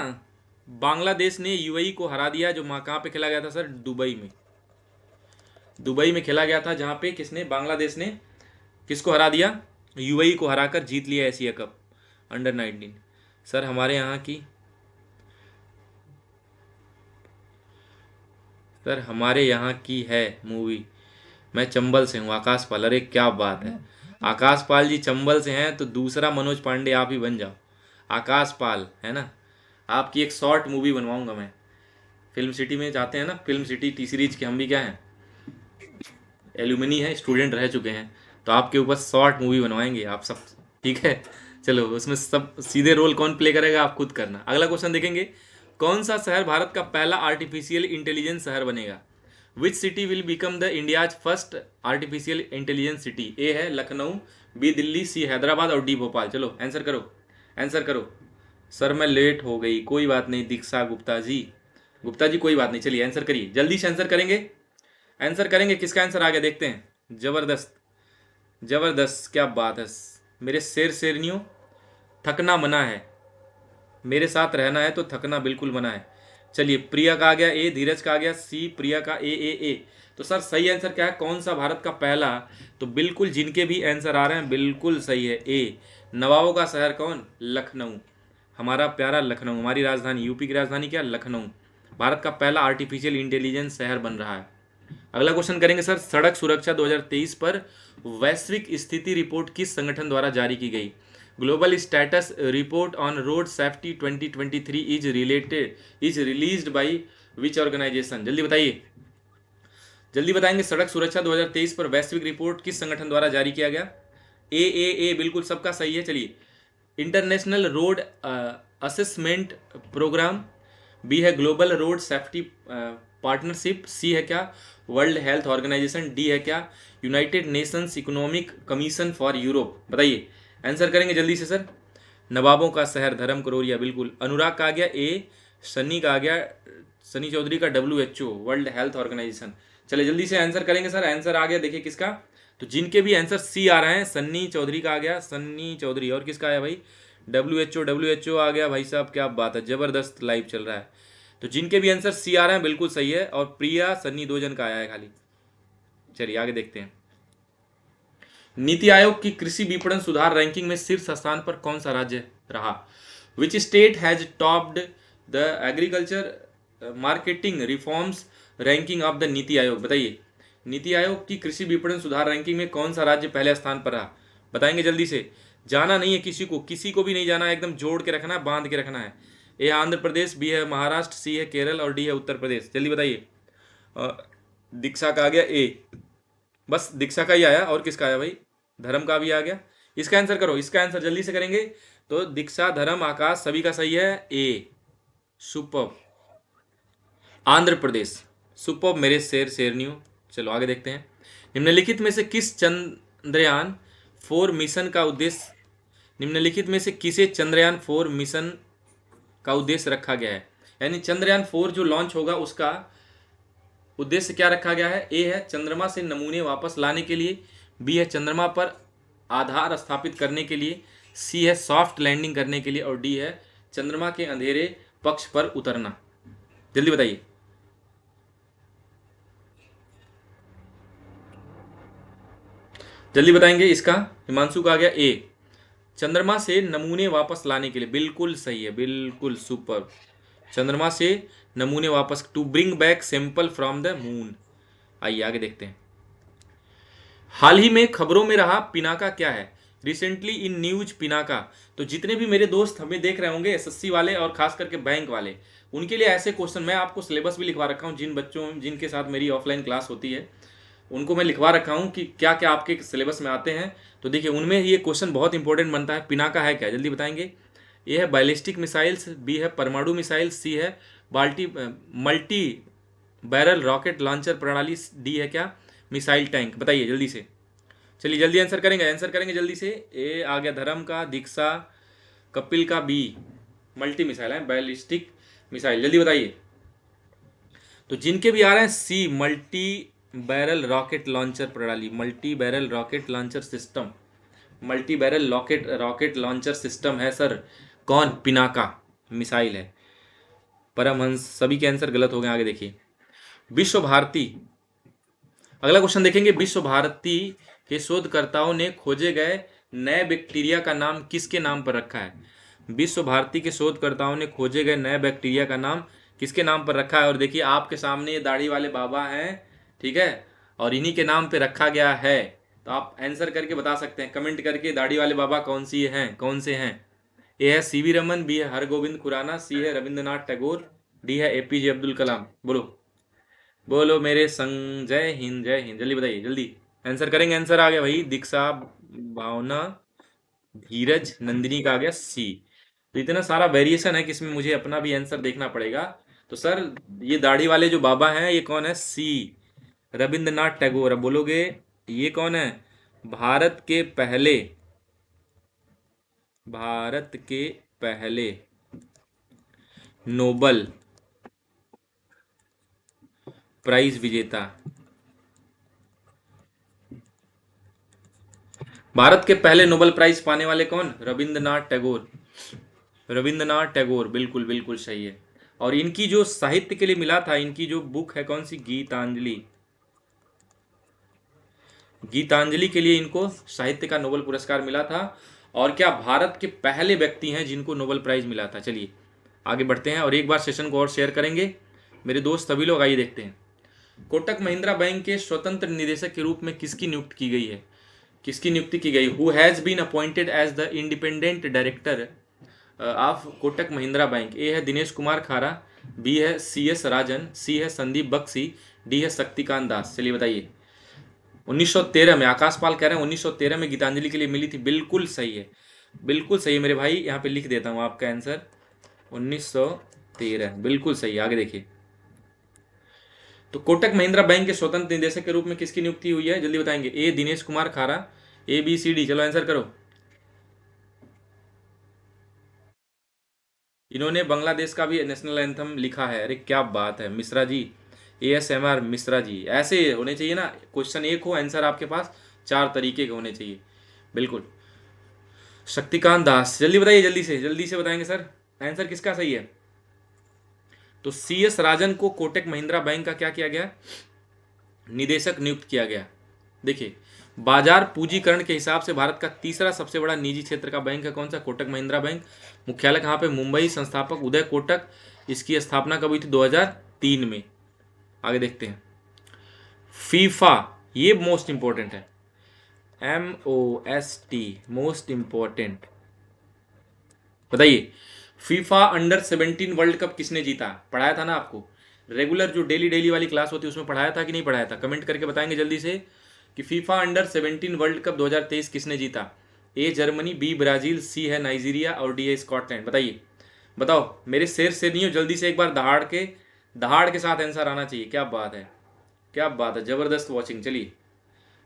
बांग्लादेश ने UAE को हरा दिया। जो कहाँ पे खेला गया था सर? दुबई में। दुबई में खेला गया था, जहाँ पे किसने, बांग्लादेश ने किसको हरा दिया? UAE को हराकर जीत लिया एशिया कप अंडर 19। सर हमारे यहाँ की, सर हमारे यहाँ की है मूवी। मैं चंबल से हूँ आकाश पाल। अरे क्या बात है, आकाश पाल जी चंबल से हैं तो दूसरा मनोज पांडे आप ही बन जाओ। आकाश पाल है ना, आपकी एक शॉर्ट मूवी बनवाऊंगा मैं। फिल्म सिटी में जाते हैं ना, फिल्म सिटी T सीरीज के हम भी क्या हैं, एल्यूमिनी है, स्टूडेंट रह चुके हैं, तो आपके ऊपर शॉर्ट मूवी बनवाएंगे आप सब। ठीक है, चलो उसमें सब सीधे रोल कौन प्ले करेगा आप खुद करना। अगला क्वेश्चन देखेंगे, कौन सा शहर भारत का पहला आर्टिफिशियल इंटेलिजेंस शहर बनेगा? Which city will become the India's first artificial intelligence city? A है लखनऊ, बी दिल्ली, सी हैदराबाद और डी भोपाल। चलो आंसर करो, आंसर करो। सर मैं लेट हो गई, कोई बात नहीं दीक्षा गुप्ता जी, गुप्ता जी कोई बात नहीं। चलिए आंसर करिए, जल्दी से आंसर करेंगे, आंसर करेंगे। किसका आंसर आ गया देखते हैं। जबरदस्त, जबरदस्त, क्या बात है। मेरे शेर शेरनियों, थकना मना है, मेरे साथ रहना है तो थकना बिल्कुल मना है। चलिए, प्रिया का आ गया ए, धीरज का आ गया सी, प्रिया का ए। तो सर सही आंसर क्या है? कौन सा भारत का पहला? तो बिल्कुल जिनके भी आंसर आ रहे हैं बिल्कुल सही है ए। नवाबों का शहर कौन? लखनऊ। हमारा प्यारा लखनऊ, हमारी राजधानी, UP की राजधानी क्या? लखनऊ। भारत का पहला आर्टिफिशियल इंटेलिजेंस शहर बन रहा है। अगला क्वेश्चन करेंगे सर, सड़क सुरक्षा 2023 पर वैश्विक स्थिति रिपोर्ट किस संगठन द्वारा जारी की गई? Global status report on road safety 2023 is released by which organisation? जल्दी बताइए, जल्दी बताएंगे। सड़क सुरक्षा 2023 पर वैश्विक रिपोर्ट किस संगठन द्वारा जारी किया गया? ए बिल्कुल सबका सही है। चलिए, international road assessment programme, B है global road safety partnership, C है क्या वर्ल्ड हेल्थ ऑर्गेनाइजेशन, डी है क्या united nations economic commission for Europe? बताइए, आंसर करेंगे जल्दी से सर। नवाबों का शहर धर्म करोरिया बिल्कुल। अनुराग का आ गया ए, सन्नी का आ गया, सनी चौधरी का WHO वर्ल्ड हेल्थ ऑर्गेनाइजेशन। चलिए जल्दी से आंसर करेंगे सर, आंसर आ गया देखिए किसका। तो जिनके भी आंसर सी आ रहे हैं, सन्नी चौधरी का आ गया, सन्नी चौधरी, और किसका आया भाई? WHO आ गया भाई साहब, क्या बात है, जबरदस्त लाइव चल रहा है। तो जिनके भी आंसर सी आ रहे हैं बिल्कुल सही है, और प्रिया सन्नी 2 जन का आया है खाली। चलिए आगे देखते हैं। नीति आयोग की कृषि विपणन सुधार रैंकिंग में शीर्ष स्थान पर कौन सा राज्य रहा? विच state has topped the agriculture marketing reforms ranking of the NITI Aayog? बताइए, नीति आयोग की कृषि विपणन सुधार रैंकिंग में कौन सा राज्य पहले स्थान पर रहा? बताएंगे जल्दी से। जाना नहीं है किसी को भी नहीं जाना है, एकदम जोड़ के रखना है, बांध के रखना है। ए आंध्र प्रदेश, बी है महाराष्ट्र, सी है केरल और डी है उत्तर प्रदेश। जल्दी बताइए। दीक्षा का आ गया ए, बस दीक्षा का ही आया, और किसका आया भाई? धर्म का भी आ गया। इसका आंसर करो, इसका आंसर जल्दी से करेंगे। तो दीक्षा, धर्म, आकाश सभी का सही है ए। सुपर, आंध्र प्रदेश। सुपर मेरे शेर शेरनियों। चलो आगे देखते हैं। निम्नलिखित में से किस चंद्रयान 4 मिशन का उद्देश्य, निम्नलिखित में से किसे चंद्रयान 4 मिशन का उद्देश्य रखा गया है? यानी चंद्रयान 4 जो लॉन्च होगा उसका उद्देश्य क्या रखा गया है? ए है चंद्रमा से नमूने वापस लाने के लिए, बी है चंद्रमा पर आधार स्थापित करने के लिए, सी है सॉफ्ट लैंडिंग करने के लिए, और डी है चंद्रमा के अंधेरे पक्ष पर उतरना। जल्दी बताइए। जल्दी बताएंगे। इसका हिमांशु का आ गया ए, चंद्रमा से नमूने वापस लाने के लिए। बिल्कुल सही है, बिल्कुल सुपर। चंद्रमा से नमूने वापस, to bring back sample from the moon. आइए आगे देखते हैं। हाल ही में खबरों में रहा पिनाका क्या है? Recently in news Pinaka. तो जितने भी मेरे दोस्त हमें देख रहे होंगे एसएससी वाले और खास करके बैंक वाले, उनके लिए ऐसे क्वेश्चन मैं आपको सिलेबस भी लिखवा रखा हूँ। जिन बच्चों जिनके साथ मेरी ऑफलाइन क्लास होती है उनको मैं लिखवा रखा हूँ कि क्या क्या आपके सिलेबस में आते हैं। तो देखिए उनमें ये क्वेश्चन बहुत इंपॉर्टेंट बनता है। पिनाका है क्या? जल्दी बताएंगे। ए है बैलिस्टिक मिसाइल्स, बी है परमाणु मिसाइल, सी है मल्टी बैरल रॉकेट लॉन्चर प्रणाली, डी है क्या मिसाइल टैंक। बताइए जल्दी से। चलिए जल्दी आंसर करेंगे, आंसर करेंगे जल्दी से। ए आ गया धर्म का, दीक्षा, कपिल का बी मल्टी मिसाइल है बैलिस्टिक मिसाइल। जल्दी बताइए। तो जिनके भी आ रहे हैं सी मल्टी बैरल रॉकेट लॉन्चर प्रणाली, multi barrel rocket launcher system, multi barrel rocket rocket launcher system है सर। कौन? पिनाका मिसाइल है। परमहंस, सभी के आंसर गलत हो गए। आगे देखिए। विश्व भारती, अगला क्वेश्चन देखेंगे। विश्व भारती के शोधकर्ताओं ने खोजे गए नए बैक्टीरिया का नाम किसके नाम पर रखा है? विश्व भारती के शोधकर्ताओं ने खोजे गए नए बैक्टीरिया का नाम किसके नाम पर रखा है? और देखिए आपके सामने ये दाढ़ी वाले बाबा हैं, ठीक है, और इन्हीं के नाम पे रखा गया है। तो आप आंसर करके बता सकते हैं कमेंट करके, दाढ़ी वाले बाबा कौन सी हैं, कौन से हैं? ए है सीवी रमन, बी है हरगोविंद खुराना, सी है रविंद्रनाथ टैगोर, डी है एपीजे अब्दुल कलाम। बोलो बोलो मेरे संग, जय हिंद जय हिंद। जल्दी बताइए जल्दी। आंसर करेंगे। आंसर आ गया भाई, दीक्षा, भावना, धीरज, नंदिनी का आ गया सी। तो इतना सारा वेरिएशन है कि इसमें मुझे अपना भी आंसर देखना पड़ेगा। तो सर ये दाढ़ी वाले जो बाबा हैं ये कौन है? सी रविंद्रनाथ टैगोर। अब बोलोगे ये कौन है? भारत के पहले, भारत के पहले नोबल प्राइज विजेता। भारत के पहले नोबेल प्राइज पाने वाले कौन? रविंद्रनाथ टैगोर। रविंद्रनाथ टैगोर, बिल्कुल बिल्कुल सही है। और इनकी जो साहित्य के लिए मिला था, इनकी जो बुक है कौन सी? गीतांजलि। गीतांजलि के लिए इनको साहित्य का नोबेल पुरस्कार मिला था। और क्या भारत के पहले व्यक्ति हैं जिनको नोबेल प्राइज मिला था। चलिए आगे बढ़ते हैं और एक बार सेशन को और शेयर करेंगे मेरे दोस्त सभी लोग। आइए देखते हैं। कोटक महिंद्रा बैंक के स्वतंत्र निदेशक के रूप में किसकी नियुक्ति की गई है? किसकी नियुक्ति की गई? Who has been appointed as the independent director of Kotak Mahindra bank. A है दिनेश कुमार खारा, बी है सी एस राजन, सी है संदीप बख्शी, डी है शक्तिकांत दास। चलिए बताइए। 1913 में, आकाश पाल कह रहे हैं 1913 में गीतांजलि के लिए मिली थी। बिल्कुल सही है, बिल्कुल सही है मेरे भाई। यहाँ पे लिख देता हूँ आपका आंसर 1913, बिल्कुल सही। आगे देखिए। तो कोटक महिंद्रा बैंक के स्वतंत्र निदेशक के रूप में किसकी नियुक्ति हुई है? जल्दी बताएंगे। ए दिनेश कुमार खारा, ए बी सी डी। चलो आंसर करो। इन्होंने बांग्लादेश का भी नेशनल एंथम लिखा है। अरे क्या बात है मिश्रा जी, ASMR मिश्रा जी। ऐसे होने चाहिए ना, क्वेश्चन एक हो आंसर आपके पास चार तरीके के होने चाहिए। बिल्कुल। शक्तिकांत दास, जल्दी बताइए, जल्दी से बताएंगे सर आंसर किसका सही है। तो CS राजन को कोटक महिंद्रा बैंक का क्या किया गया? निदेशक नियुक्त किया गया। देखिए बाजार पूंजीकरण के हिसाब से भारत का तीसरा सबसे बड़ा निजी क्षेत्र का बैंक है कौन सा? कोटक महिंद्रा बैंक। मुख्यालय कहाँ पे? मुंबई। संस्थापक उदय कोटक। इसकी स्थापना कब हुई थी? 2003 में। आगे देखते हैं। फीफा, ये मोस्ट इंपॉर्टेंट है। MOST, most important. बताइए फीफा अंडर 17 वर्ल्ड कप किसने जीता? पढ़ाया था ना आपको, रेगुलर जो डेली डेली वाली क्लास होती है उसमें पढ़ाया था कि नहीं पढ़ाया था? कमेंट करके बताएंगे जल्दी से कि फीफा अंडर 17 वर्ल्ड कप 2023 किसने जीता? ए जर्मनी, बी ब्राजील, सी है नाइजीरिया, और डी है स्कॉटलैंड। बताइए बताओ। मेरे शेर नहीं हो, जल्दी से एक बार दहाड़ के साथ आंसर आना चाहिए। क्या बात है, क्या बात है, जबरदस्त वॉचिंग। चलिए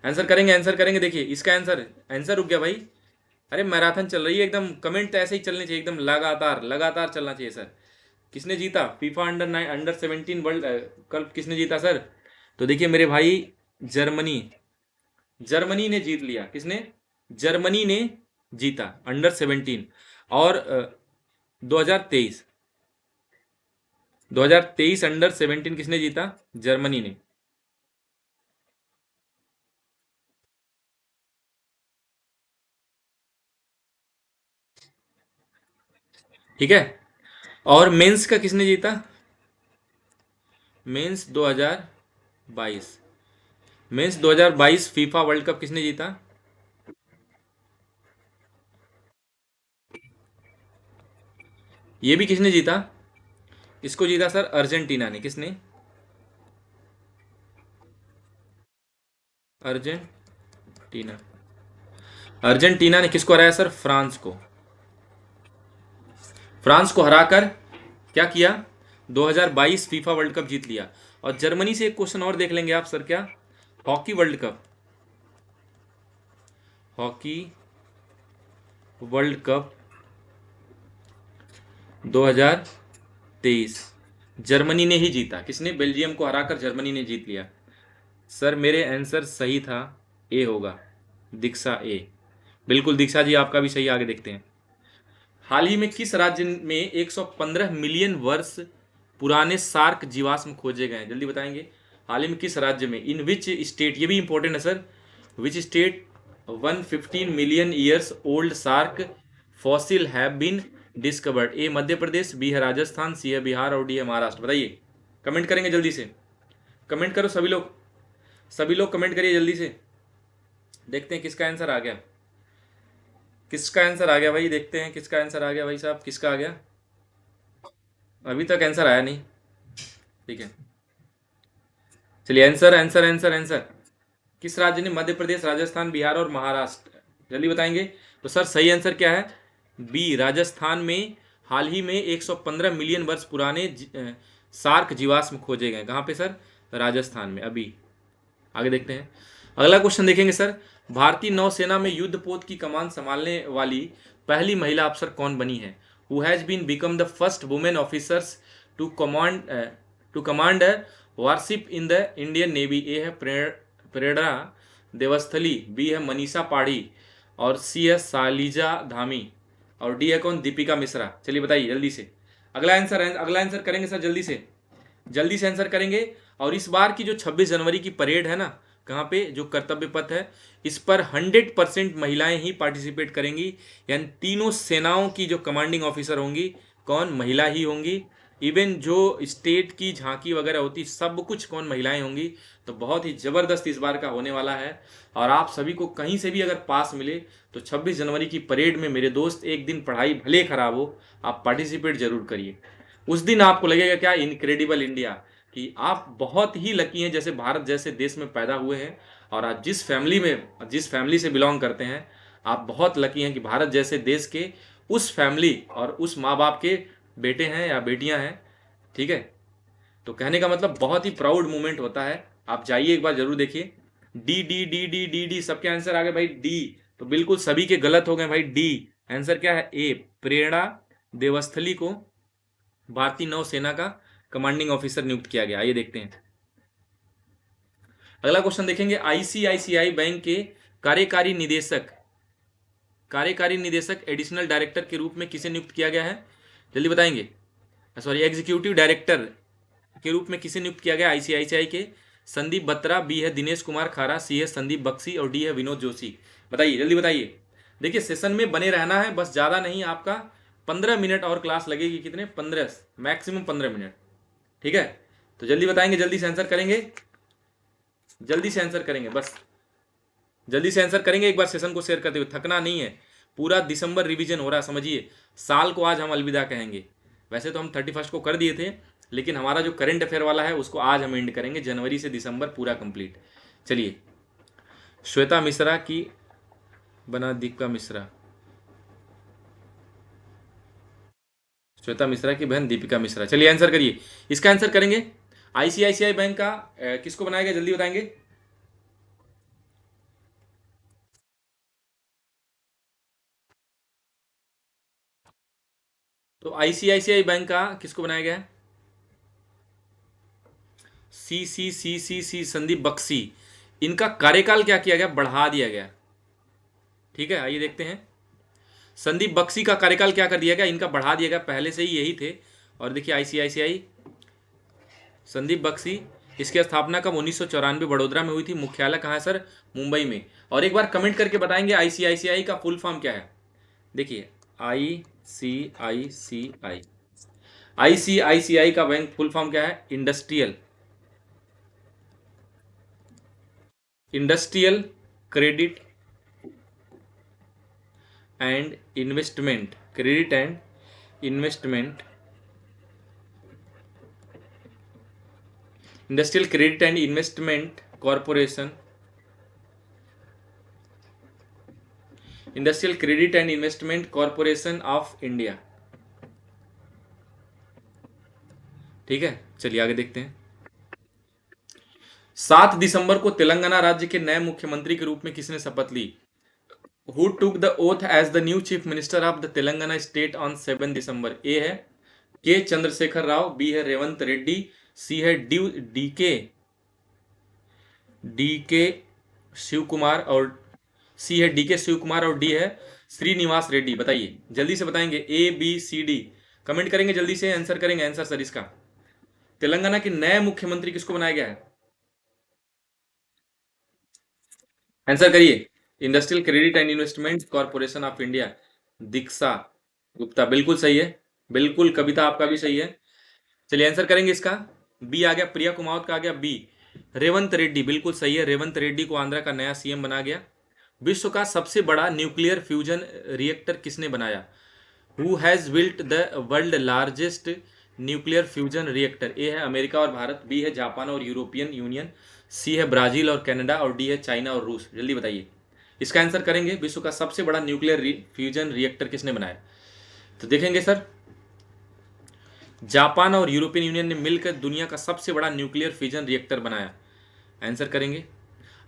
आंसर करेंगे, आंसर करेंगे। देखिए इसका आंसर, आंसर रुक गया भाई। अरे मैराथन चल रही है एकदम, कमेंट तो ऐसे ही चलने चाहिए एकदम लगातार लगातार चलना चाहिए सर। किसने जीता फीफा अंडर 17 वर्ल्ड कप किसने जीता सर? तो देखिए मेरे भाई, जर्मनी। जर्मनी ने जीत लिया। किसने? जर्मनी ने जीता अंडर 17। और 2023 2023 अंडर 17 किसने जीता? जर्मनी ने। ठीक है। और मेंस का किसने जीता? Men's 2022। Men's 2022 FIFA world cup किसने जीता? ये भी किसने जीता? इसको जीता सर अर्जेंटीना ने। किसने? अर्जेंटीना। अर्जेंटीना ने किसको हराया सर? फ्रांस को। फ्रांस को हराकर क्या किया? 2022 फीफा वर्ल्ड कप जीत लिया। और जर्मनी से एक क्वेश्चन और देख लेंगे आप सर, क्या? Hockey world cup. Hockey world cup 2023 Germany ने ही जीता। किसने? बेल्जियम को हराकर जर्मनी ने जीत लिया। सर मेरे आंसर सही था, ए होगा, दीक्षा ए। बिल्कुल दीक्षा जी, आपका भी सही। आगे देखते हैं। हाल ही में किस राज्य में 115 मिलियन वर्ष पुराने सार्क जीवाश्म खोजे गए हैं? जल्दी बताएंगे। हाल ही में किस राज्य में, इन विच स्टेट, ये भी इंपॉर्टेंट है sir. Which state 115 million years old shark fossil have been discovered? A Madhya Pradesh, B है राजस्थान, सी है बिहार और डी है महाराष्ट्र। बताइए, कमेंट करेंगे जल्दी से। कमेंट करो सभी लोग, सभी लोग कमेंट करिए जल्दी से। देखते हैं किसका आंसर आ गया। किसका आंसर आ गया भाई? देखते हैं किसका आंसर आ गया भाई साहब, किसका आ गया? अभी तक आंसर आया नहीं। ठीक है, चलिए आंसर आंसर आंसर आंसर। किस राज्य ने मध्य प्रदेश, राजस्थान, बिहार और महाराष्ट्र? जल्दी बताएंगे। तो सर सही आंसर क्या है? बी, राजस्थान में हाल ही में 115 मिलियन वर्ष पुराने सार्क जीवाश्म खोजे गए। कहाँ पे सर? राजस्थान में। अभी आगे देखते हैं। अगला क्वेश्चन देखेंगे सर। भारतीय नौसेना में युद्धपोत की कमान संभालने वाली पहली महिला अफसर कौन बनी है? Who has been become the first women officers to command warship in the Indian navy? A है प्रेरणा देवस्थली, बी है मनीषा पाढ़ी और सी है सालिजा धामी और डी है कौन? दीपिका मिश्रा। चलिए बताइए जल्दी से। अगला आंसर करेंगे सर जल्दी से, जल्दी से आंसर करेंगे। और इस बार की जो 26 जनवरी की परेड है ना, कहाँ पे, जो कर्तव्य पथ है, इस पर 100% महिलाएं ही पार्टिसिपेट करेंगी। यानी तीनों सेनाओं की जो कमांडिंग ऑफिसर होंगी, कौन? महिला ही होंगी। इवन जो स्टेट की झांकी वगैरह होती, सब कुछ कौन? महिलाएं होंगी। तो बहुत ही ज़बरदस्त इस बार का होने वाला है। और आप सभी को कहीं से भी अगर पास मिले तो 26 जनवरी की परेड में मेरे दोस्त, एक दिन पढ़ाई भले खराब हो, आप पार्टिसिपेट जरूर करिए। उस दिन आपको लगेगा क्या इनक्रेडिबल इंडिया, कि आप बहुत ही लकी हैं जैसे भारत जैसे देश में पैदा हुए हैं। और आप जिस फैमिली से बिलोंग करते हैं, आप बहुत लकी हैं कि भारत जैसे देश के उस फैमिली और उस माँ बाप के बेटे हैं या बेटियां हैं। ठीक है। तो कहने का मतलब बहुत ही प्राउड मोमेंट होता है। आप जाइए एक बार जरूर देखिए। D D D D D D, सबके आंसर आ गए भाई डी। तो बिल्कुल सभी के गलत हो गए भाई। डी आंसर क्या है? ए, प्रेरणा देवस्थली को भारतीय नौसेना का कमांडिंग ऑफिसर नियुक्त किया गया। आइए देखते हैं। अगला क्वेश्चन देखेंगे। आईसीआईसीआई बैंक के कार्यकारी निदेशक कार्यकारी निदेशक एडिशनल डायरेक्टर के रूप में किसे नियुक्त किया गया है? जल्दी बताएंगे। सॉरी, एग्जीक्यूटिव डायरेक्टर के रूप में किसे नियुक्त किया गया आईसीआईसीआई के? संदीप बत्रा, बी है दिनेश कुमार खारा, सी है संदीप बख्शी और डी है विनोद जोशी। बताइए जल्दी बताइए। देखिए सेशन में बने रहना है, बस ज़्यादा नहीं, आपका 15 मिनट और क्लास लगेगी। कितने? 15, मैक्सिमम 15 मिनट। ठीक है। तो जल्दी बताएंगे, जल्दी से आंसर करेंगे, जल्दी से आंसर करेंगे, बस जल्दी से आंसर करेंगे। एक बार सेशन को शेयर करते हुए, थकना नहीं है। पूरा दिसंबर रिवीजन हो रहा है, समझिए। साल को आज हम अलविदा कहेंगे। वैसे तो हम 31 को कर दिए थे, लेकिन हमारा जो करंट अफेयर वाला है उसको आज हम एंड करेंगे। जनवरी से दिसंबर पूरा कंप्लीट। चलिए, श्वेता मिश्रा की बना दीपिका मिश्रा। श्वेता मिश्रा की बहन दीपिका मिश्रा। चलिए आंसर करिए, इसका आंसर करेंगे। आईसीआईसीआई बैंक का किसको बनाया गया? जल्दी बताएंगे। तो आईसीआईसीआई बैंक का किसको बनाया गया है? सी संदीप बख्शी। इनका कार्यकाल क्या किया गया? बढ़ा दिया गया। ठीक है, आइए देखते हैं। संदीप बख्शी का कार्यकाल क्या कर दिया गया? इनका बढ़ा दिया गया, पहले से ही यही थे। और देखिए आईसीआईसीआई संदीप बख्शी, इसकी स्थापना कब? 1994 बड़ोदरा में हुई थी। मुख्यालय कहाँ है सर? मुंबई में। और एक बार कमेंट करके बताएंगे आईसीआईसीआई का फुल फॉर्म क्या है। देखिए आईसीआईसीआई, आईसीआईसीआई का बैंक फुल फॉर्म क्या है? Industrial credit and investment, credit and investment, industrial credit and investment corporation, industrial credit and investment corporation of India. ठीक है, चलिए आगे देखते हैं। 7 दिसंबर को तेलंगाना राज्य के नए मुख्यमंत्री के रूप में किसने शपथ ली? Who took the oath as the new chief minister of the Telangana state on 7 दिसंबर? ए है के चंद्रशेखर राव, बी है रेवंत रेड्डी, सी है डी के शिव कुमार, और सी है डी के शिव कुमार, और डी है श्रीनिवास रेड्डी। बताइए, जल्दी से बताएंगे, A B C D. Comment करेंगे, जल्दी से आंसर करेंगे। आंसर सर इसका, तेलंगाना के नए मुख्यमंत्री किसको बनाया गया है? आंसर करिए। Industrial credit and investment corporation of India, Diksha Gupta. बिल्कुल सही है, बिल्कुल। कविता आपका भी सही है। चलिए आंसर करेंगे इसका। बी आ गया, प्रिया कुमावत का आ गया बी। रेवंत रेड्डी, बिल्कुल सही है। रेवंत रेड्डी को आंध्रा का नया सीएम बना गया। विश्व का सबसे बड़ा न्यूक्लियर फ्यूजन रिएक्टर किसने बनाया? Who has built the world largest nuclear fusion reactor? A है अमेरिका और भारत, बी है जापान और यूरोपियन यूनियन, सी है ब्राजील और कनाडा, और डी है चाइना और रूस। जल्दी बताइए, इसका आंसर करेंगे। विश्व का सबसे बड़ा न्यूक्लियर फ्यूजन रिएक्टर किसने बनाया? तो देखेंगे सर, जापान और यूरोपियन यूनियन ने मिलकर दुनिया का सबसे बड़ा न्यूक्लियर फ्यूजन रिएक्टर बनाया। आंसर करेंगे।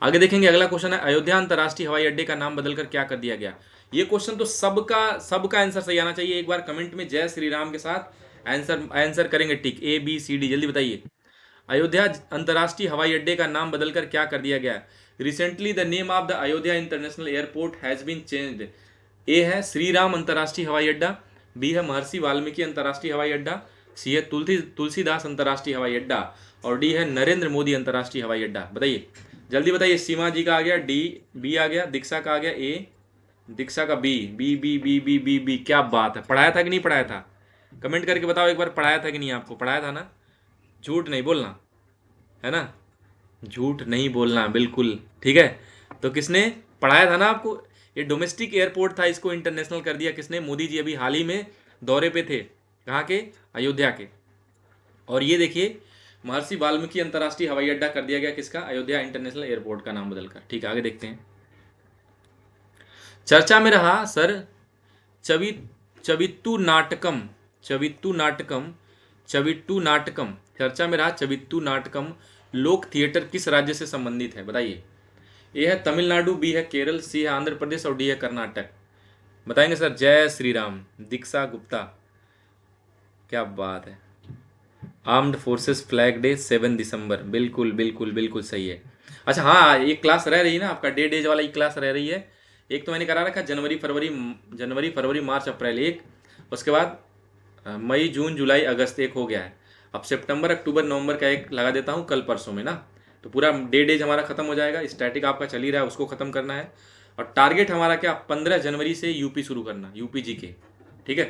आगे देखेंगे, अगला क्वेश्चन है, अयोध्या अंतर्राष्ट्रीय हवाई अड्डे का नाम बदलकर क्या कर दिया गया? ये क्वेश्चन तो सबका आंसर सही आना चाहिए। एक बार कमेंट में जय श्री राम के साथ आंसर करेंगे टिक, ए बी सी डी। जल्दी बताइए, अयोध्या अंतर्राष्ट्रीय हवाई अड्डे का नाम बदलकर क्या कर दिया गया? Recently the name of the Ayodhya international airport has been changed. A है श्री राम अंतर्राष्ट्रीय हवाई अड्डा, बी है महर्षि वाल्मीकि अंतर्राष्ट्रीय हवाई अड्डा, सी है तुलसीदास अंतर्राष्ट्रीय हवाई अड्डा, और डी है नरेंद्र मोदी अंतर्राष्ट्रीय हवाई अड्डा। बताइए, जल्दी बताइए। सीमा जी का आ गया डी, बी आ गया, दीक्षा का आ गया ए, दीक्षा का B, B B B B B B. क्या बात है, पढ़ाया था कि नहीं पढ़ाया था? कमेंट करके बताओ एक बार, पढ़ाया था कि नहीं? आपको पढ़ाया था ना? झूठ नहीं बोलना है ना, झूठ नहीं बोलना, बिल्कुल ठीक है। तो किसने पढ़ाया था ना आपको? ये डोमेस्टिक एयरपोर्ट था, इसको इंटरनेशनल कर दिया किसने? मोदी जी अभी हाल ही में दौरे पे थे। कहाँ के? अयोध्या के। और ये देखिए, महर्षि वाल्मीकि अंतर्राष्ट्रीय हवाई अड्डा कर दिया गया किसका? अयोध्या इंटरनेशनल एयरपोर्ट का नाम बदलकर। ठीक है, आगे देखते हैं। चर्चा में रहा सर चवि चवित्तु नाटकम, चवित्तु नाटकम, चविट्टू नाटकम, चर्चा में रहा चवित्तु नाटकम लोक थिएटर किस राज्य से संबंधित है? बताइए। ए है तमिलनाडु, बी है केरल, सी है आंध्र प्रदेश, और डी है कर्नाटक। बताएंगे सर। जय श्री राम, दीक्षा गुप्ता। क्या बात है। आर्म्ड फोर्सेस फ्लैग डे 7 दिसंबर, बिल्कुल बिल्कुल बिल्कुल सही है। अच्छा हाँ, एक क्लास रह रही है ना आपका, डेज वाला एक क्लास रह रही है। एक तो मैंने करा रखा जनवरी फरवरी मार्च अप्रैल एक, उसके बाद मई जून जुलाई अगस्त एक हो गया है। अब सितंबर अक्टूबर नवंबर का एक लगा देता हूँ कल परसों में ना, तो पूरा डेज हमारा खत्म हो जाएगा। स्टैटिक आपका चल ही रहा है, उसको खत्म करना है। और टारगेट हमारा क्या? 15 जनवरी से यूपी शुरू करना, यूपी जी के। ठीक है,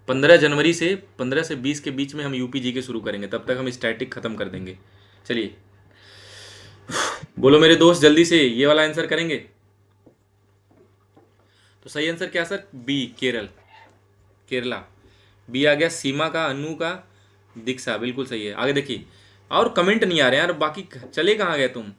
15 जनवरी से 15 से 20 के बीच में हम यूपी जी के शुरू करेंगे, तब तक हम स्टैटिक खत्म कर देंगे। चलिए बोलो मेरे दोस्त, जल्दी से ये वाला आंसर करेंगे। तो सही आंसर क्या सर? बी, केरला। बी आ गया। सीमा का, अनु का, दीक्षा, बिल्कुल सही है। आगे देखिए, और कमेंट नहीं आ रहे हैं यार, बाकी चले कहाँ गए तुम?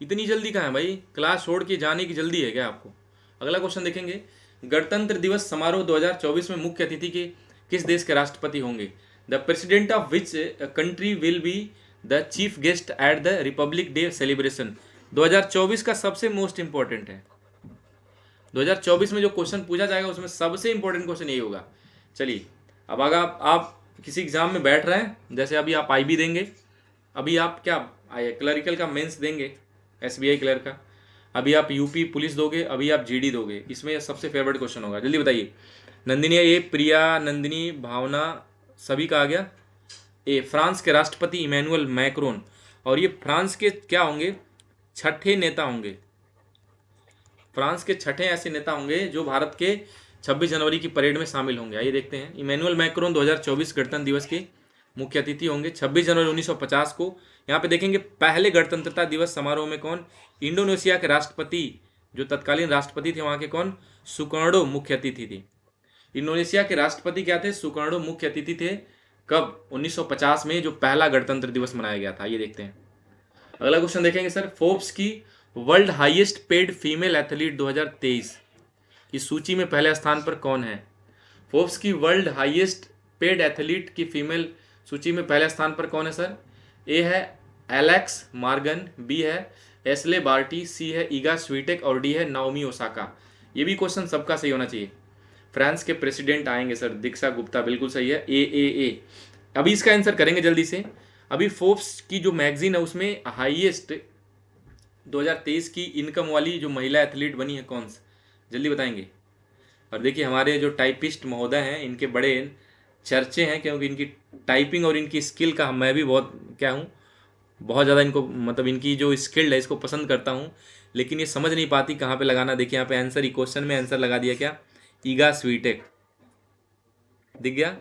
इतनी जल्दी कहाँ है भाई? क्लास छोड़ के जाने की जल्दी है क्या आपको? अगला क्वेश्चन देखेंगे, गणतंत्र दिवस समारोह 2024 में मुख्य अतिथि के किस देश के राष्ट्रपति होंगे? The president of which country will be the chief guest at the Republic day celebration? 2024 का सबसे मोस्ट इंपॉर्टेंट है। 2024 में जो क्वेश्चन पूछा जाएगा उसमें सबसे इंपॉर्टेंट क्वेश्चन यही होगा। चलिए अब अगर आप किसी एग्ज़ाम में बैठ रहे हैं, जैसे अभी आप IB देंगे, अभी आप क्या क्लरिकल का मेंस देंगे, SBI क्लर्क का, अभी आप UP पुलिस दोगे, अभी आप GD दोगे, इसमें सबसे फेवरेट क्वेश्चन होगा, जल्दी बताइए। नंदिनी ए, प्रिया, नंदिनी, भावना, सभी का आ गया। ए, फ्रांस के राष्ट्रपति इमैनुअल मैक्रोन, और ये फ्रांस के क्या होंगे, छठे नेता होंगे, फ्रांस के छठे ऐसे नेता होंगे जो भारत के 26 जनवरी की परेड में शामिल होंगे। आइए देखते हैं। इमैनुअल मैक्रोन 2024 गणतंत्र दिवस के मुख्य अतिथि होंगे। 26 जनवरी 1950 को यहाँ पे देखेंगे पहले गणतंत्रता दिवस समारोह में कौन, इंडोनेशिया के राष्ट्रपति, जो तत्कालीन राष्ट्रपति थे वहाँ के कौन, सुकर्णो मुख्य अतिथि थे। इंडोनेशिया के राष्ट्रपति क्या थे, सुकर्णो मुख्य अतिथि थे। कब, 1950 में, जो पहला गणतंत्र दिवस मनाया गया था। ये देखते हैं। अगला क्वेश्चन देखेंगे सर, फोर्ब्स की world highest paid female athlete 2023 की सूची में पहले स्थान पर कौन है। फोर्ब्स की वर्ल्ड हाईएस्ट पेड एथलीट की फीमेल सूची में पहले स्थान पर कौन है सर। ए है एलेक्स मार्गन, बी है एस्ले बार्टी, सी है ईगा स्वीटेक और डी है नाओमी ओसाका। ये भी क्वेश्चन सबका सही होना चाहिए। फ्रांस के प्रेसिडेंट आएंगे सर, दीक्षा गुप्ता, बिल्कुल सही है, ए। अभी इसका आंसर करेंगे जल्दी से। अभी फोर्ब्स की जो मैगजीन है उसमें हाईएस्ट 2023 की इनकम वाली जो महिला एथलीट बनी है कौन सा, जल्दी बताएंगे। और देखिए हमारे जो टाइपिस्ट महोदय हैं इनके बड़े चर्चे हैं, क्योंकि इनकी टाइपिंग और इनकी स्किल का मैं भी बहुत क्या हूँ, बहुत ज़्यादा इनको, मतलब इनकी जो स्किल्ड है इसको पसंद करता हूँ, लेकिन ये समझ नहीं पाती कहाँ पे लगाना। देखिए यहाँ पे आंसर ही, क्वेश्चन में आंसर लगा दिया क्या, ईगा स्वीटेक, दिख गया,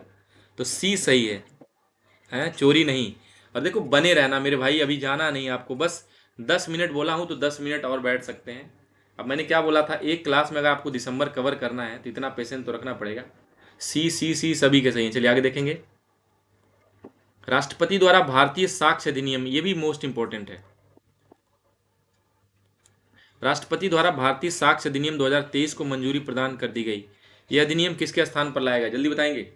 तो सी सही है, चोरी नहीं। और देखो बने रहना मेरे भाई, अभी जाना नहीं आपको, बस 10 मिनट बोला हूँ तो 10 मिनट और बैठ सकते हैं। अब मैंने क्या बोला था, एक क्लास में अगर आपको दिसंबर कवर करना है तो इतना पेशेंस तो रखना पड़ेगा। सी सभी के सही हैं। चलिए आगे देखेंगे। राष्ट्रपति द्वारा भारतीय साक्ष्य अधिनियम, ये भी मोस्ट इंपॉर्टेंट है। राष्ट्रपति द्वारा भारतीय साक्ष्य अधिनियम 2023 को मंजूरी प्रदान कर दी गई। यह अधिनियम किसके स्थान पर लाया गया, जल्दी बताएंगे।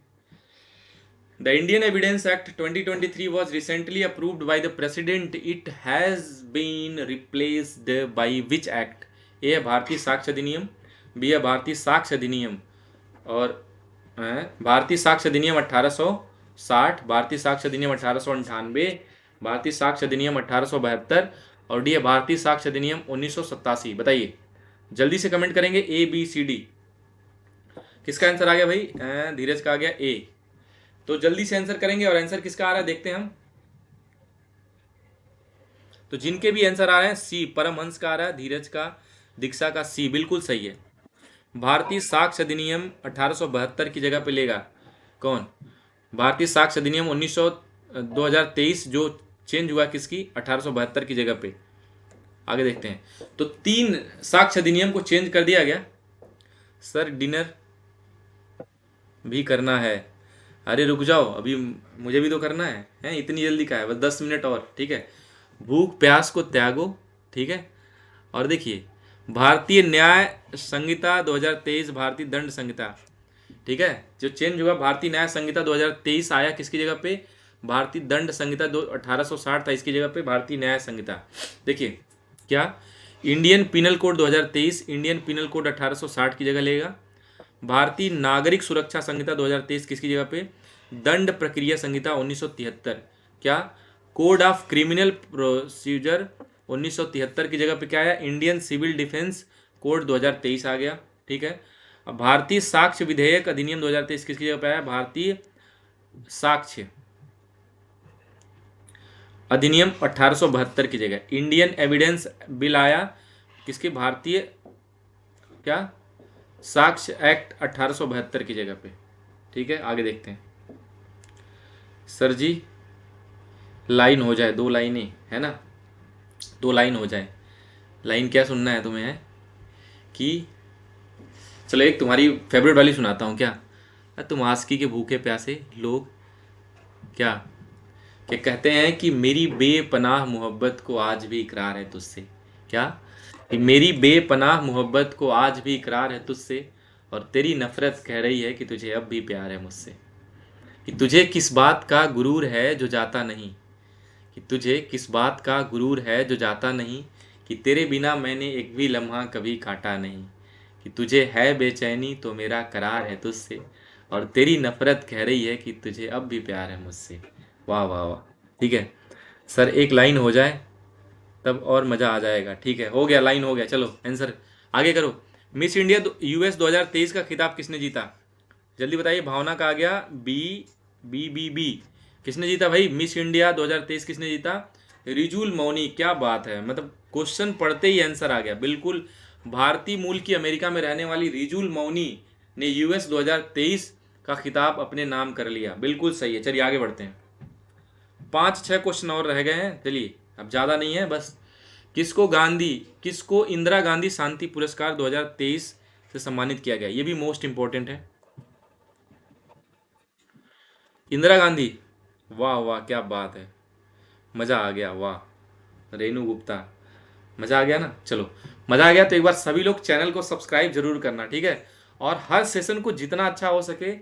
The Indian Evidence Act 2023 was recently approved by the President. It has been replaced by which act? A है भारतीय साक्ष्य अधिनियम, बी है भारतीय साक्ष्य अधिनियम और भारतीय साक्ष्य अधिनियम 1860, भारतीय साक्ष्य अधिनियम 1898, भारतीय साक्ष्य अधिनियम 1872 और डी है भारतीय साक्ष्य अधिनियम 1987। बताइए, जल्दी से कमेंट करेंगे ABCD। किसका आंसर आ गया भाई, धीरज का आ गया ए। तो जल्दी से आंसर करेंगे, और आंसर किसका आ रहा है देखते हैं हम। तो जिनके भी आंसर आ रहे हैं, सी परमहंस का आ रहा है, धीरज का, दीक्षा का, सी बिल्कुल सही है। भारतीय साक्ष्य अधिनियम 1872 की जगह पे लेगा कौन, भारतीय साक्ष्य अधिनियम 2023 जो चेंज हुआ किसकी, 1872 की जगह पे। आगे देखते हैं। तो 3 साक्ष्य अधिनियम को चेंज कर दिया गया। सर डिनर भी करना है, अरे रुक जाओ, अभी मुझे भी तो करना है, इतनी जल्दी का है, बस 10 मिनट और, ठीक है। भूख प्यास को त्यागो, ठीक है। और देखिए भारतीय न्याय संहिता 2023, भारतीय दंड संहिता, ठीक है, जो चेंज हुआ, भारतीय न्याय संहिता 2023 आया किसकी जगह पे, भारतीय दंड संहिता 1860 था, इसकी जगह पे भारतीय न्याय संहिता। देखिए क्या, Indian penal code 2023 Indian penal code 1860 की जगह लेगा। भारतीय नागरिक सुरक्षा संहिता 2023 किसकी जगह पे, दंड प्रक्रिया संहिता 1973। क्या, कोड ऑफ क्रिमिनल प्रोसीजर 1973 की जगह पे क्या आया, इंडियन सिविल डिफेंस कोड 2023 आ गया, ठीक है। अब भारतीय साक्ष्य विधेयक अधिनियम 2023 किसकी जगह पे आया, भारतीय साक्ष्य अधिनियम 1872 की जगह। इंडियन एविडेंस बिल आया किसकी, भारतीय क्या, साक्ष्य एक्ट 1872 की जगह पे, ठीक है। आगे देखते हैं। सर जी लाइन हो जाए, 2 लाइनें है ना, 2 लाइन हो जाए। लाइन क्या सुनना है तुम्हें, है कि चलो एक तुम्हारी फेवरेट वाली सुनाता हूँ क्या, तुम आस्की के भूखे प्यासे लोग क्या क्या कहते हैं कि मेरी बेपनाह मोहब्बत को आज भी इकरार है तुझसे। क्या, कि मेरी बेपनाह मोहब्बत को आज भी इकरार है तुझसे, और तेरी नफरत कह रही है कि तुझे अब भी प्यार है मुझसे। कि तुझे किस बात का गुरूर है जो जाता नहीं, कि तुझे किस बात का गुरूर है जो जाता नहीं, कि तेरे बिना मैंने एक भी लम्हा कभी काटा नहीं, कि तुझे है बेचैनी तो मेरा करार है तुझसे, और तेरी नफरत कह रही है कि तुझे अब भी प्यार है मुझसे। वाह वाह वाह। ठीक है सर, एक लाइन हो जाए तब और मज़ा आ जाएगा। ठीक है, हो गया, लाइन हो गया, चलो आंसर आगे करो। मिस इंडिया यूएस 2023 का खिताब किसने जीता? जल्दी बताइए। भावना का आ गया बी। बी किसने जीता भाई? मिस इंडिया 2023 किसने जीता? रिजुल मौनी। क्या बात है, मतलब क्वेश्चन पढ़ते ही आंसर आ गया बिल्कुल। भारतीय मूल की अमेरिका में रहने वाली रिजुल मौनी ने यूएस 2023 का खिताब अपने नाम कर लिया। बिल्कुल सही है। चलिए आगे बढ़ते हैं। 5-6 क्वेश्चन और रह गए हैं, चलिए अब ज़्यादा नहीं है बस। किसको इंदिरा गांधी शांति पुरस्कार 2023 से सम्मानित किया गया? ये भी मोस्ट इंपॉर्टेंट है। इंदिरा गांधी। वाह वाह, क्या बात है, मज़ा आ गया, वाह। रेनू गुप्ता। मज़ा आ गया ना? चलो, मज़ा आ गया तो एक बार सभी लोग चैनल को सब्सक्राइब जरूर करना, ठीक है। और हर सेशन को जितना अच्छा हो सके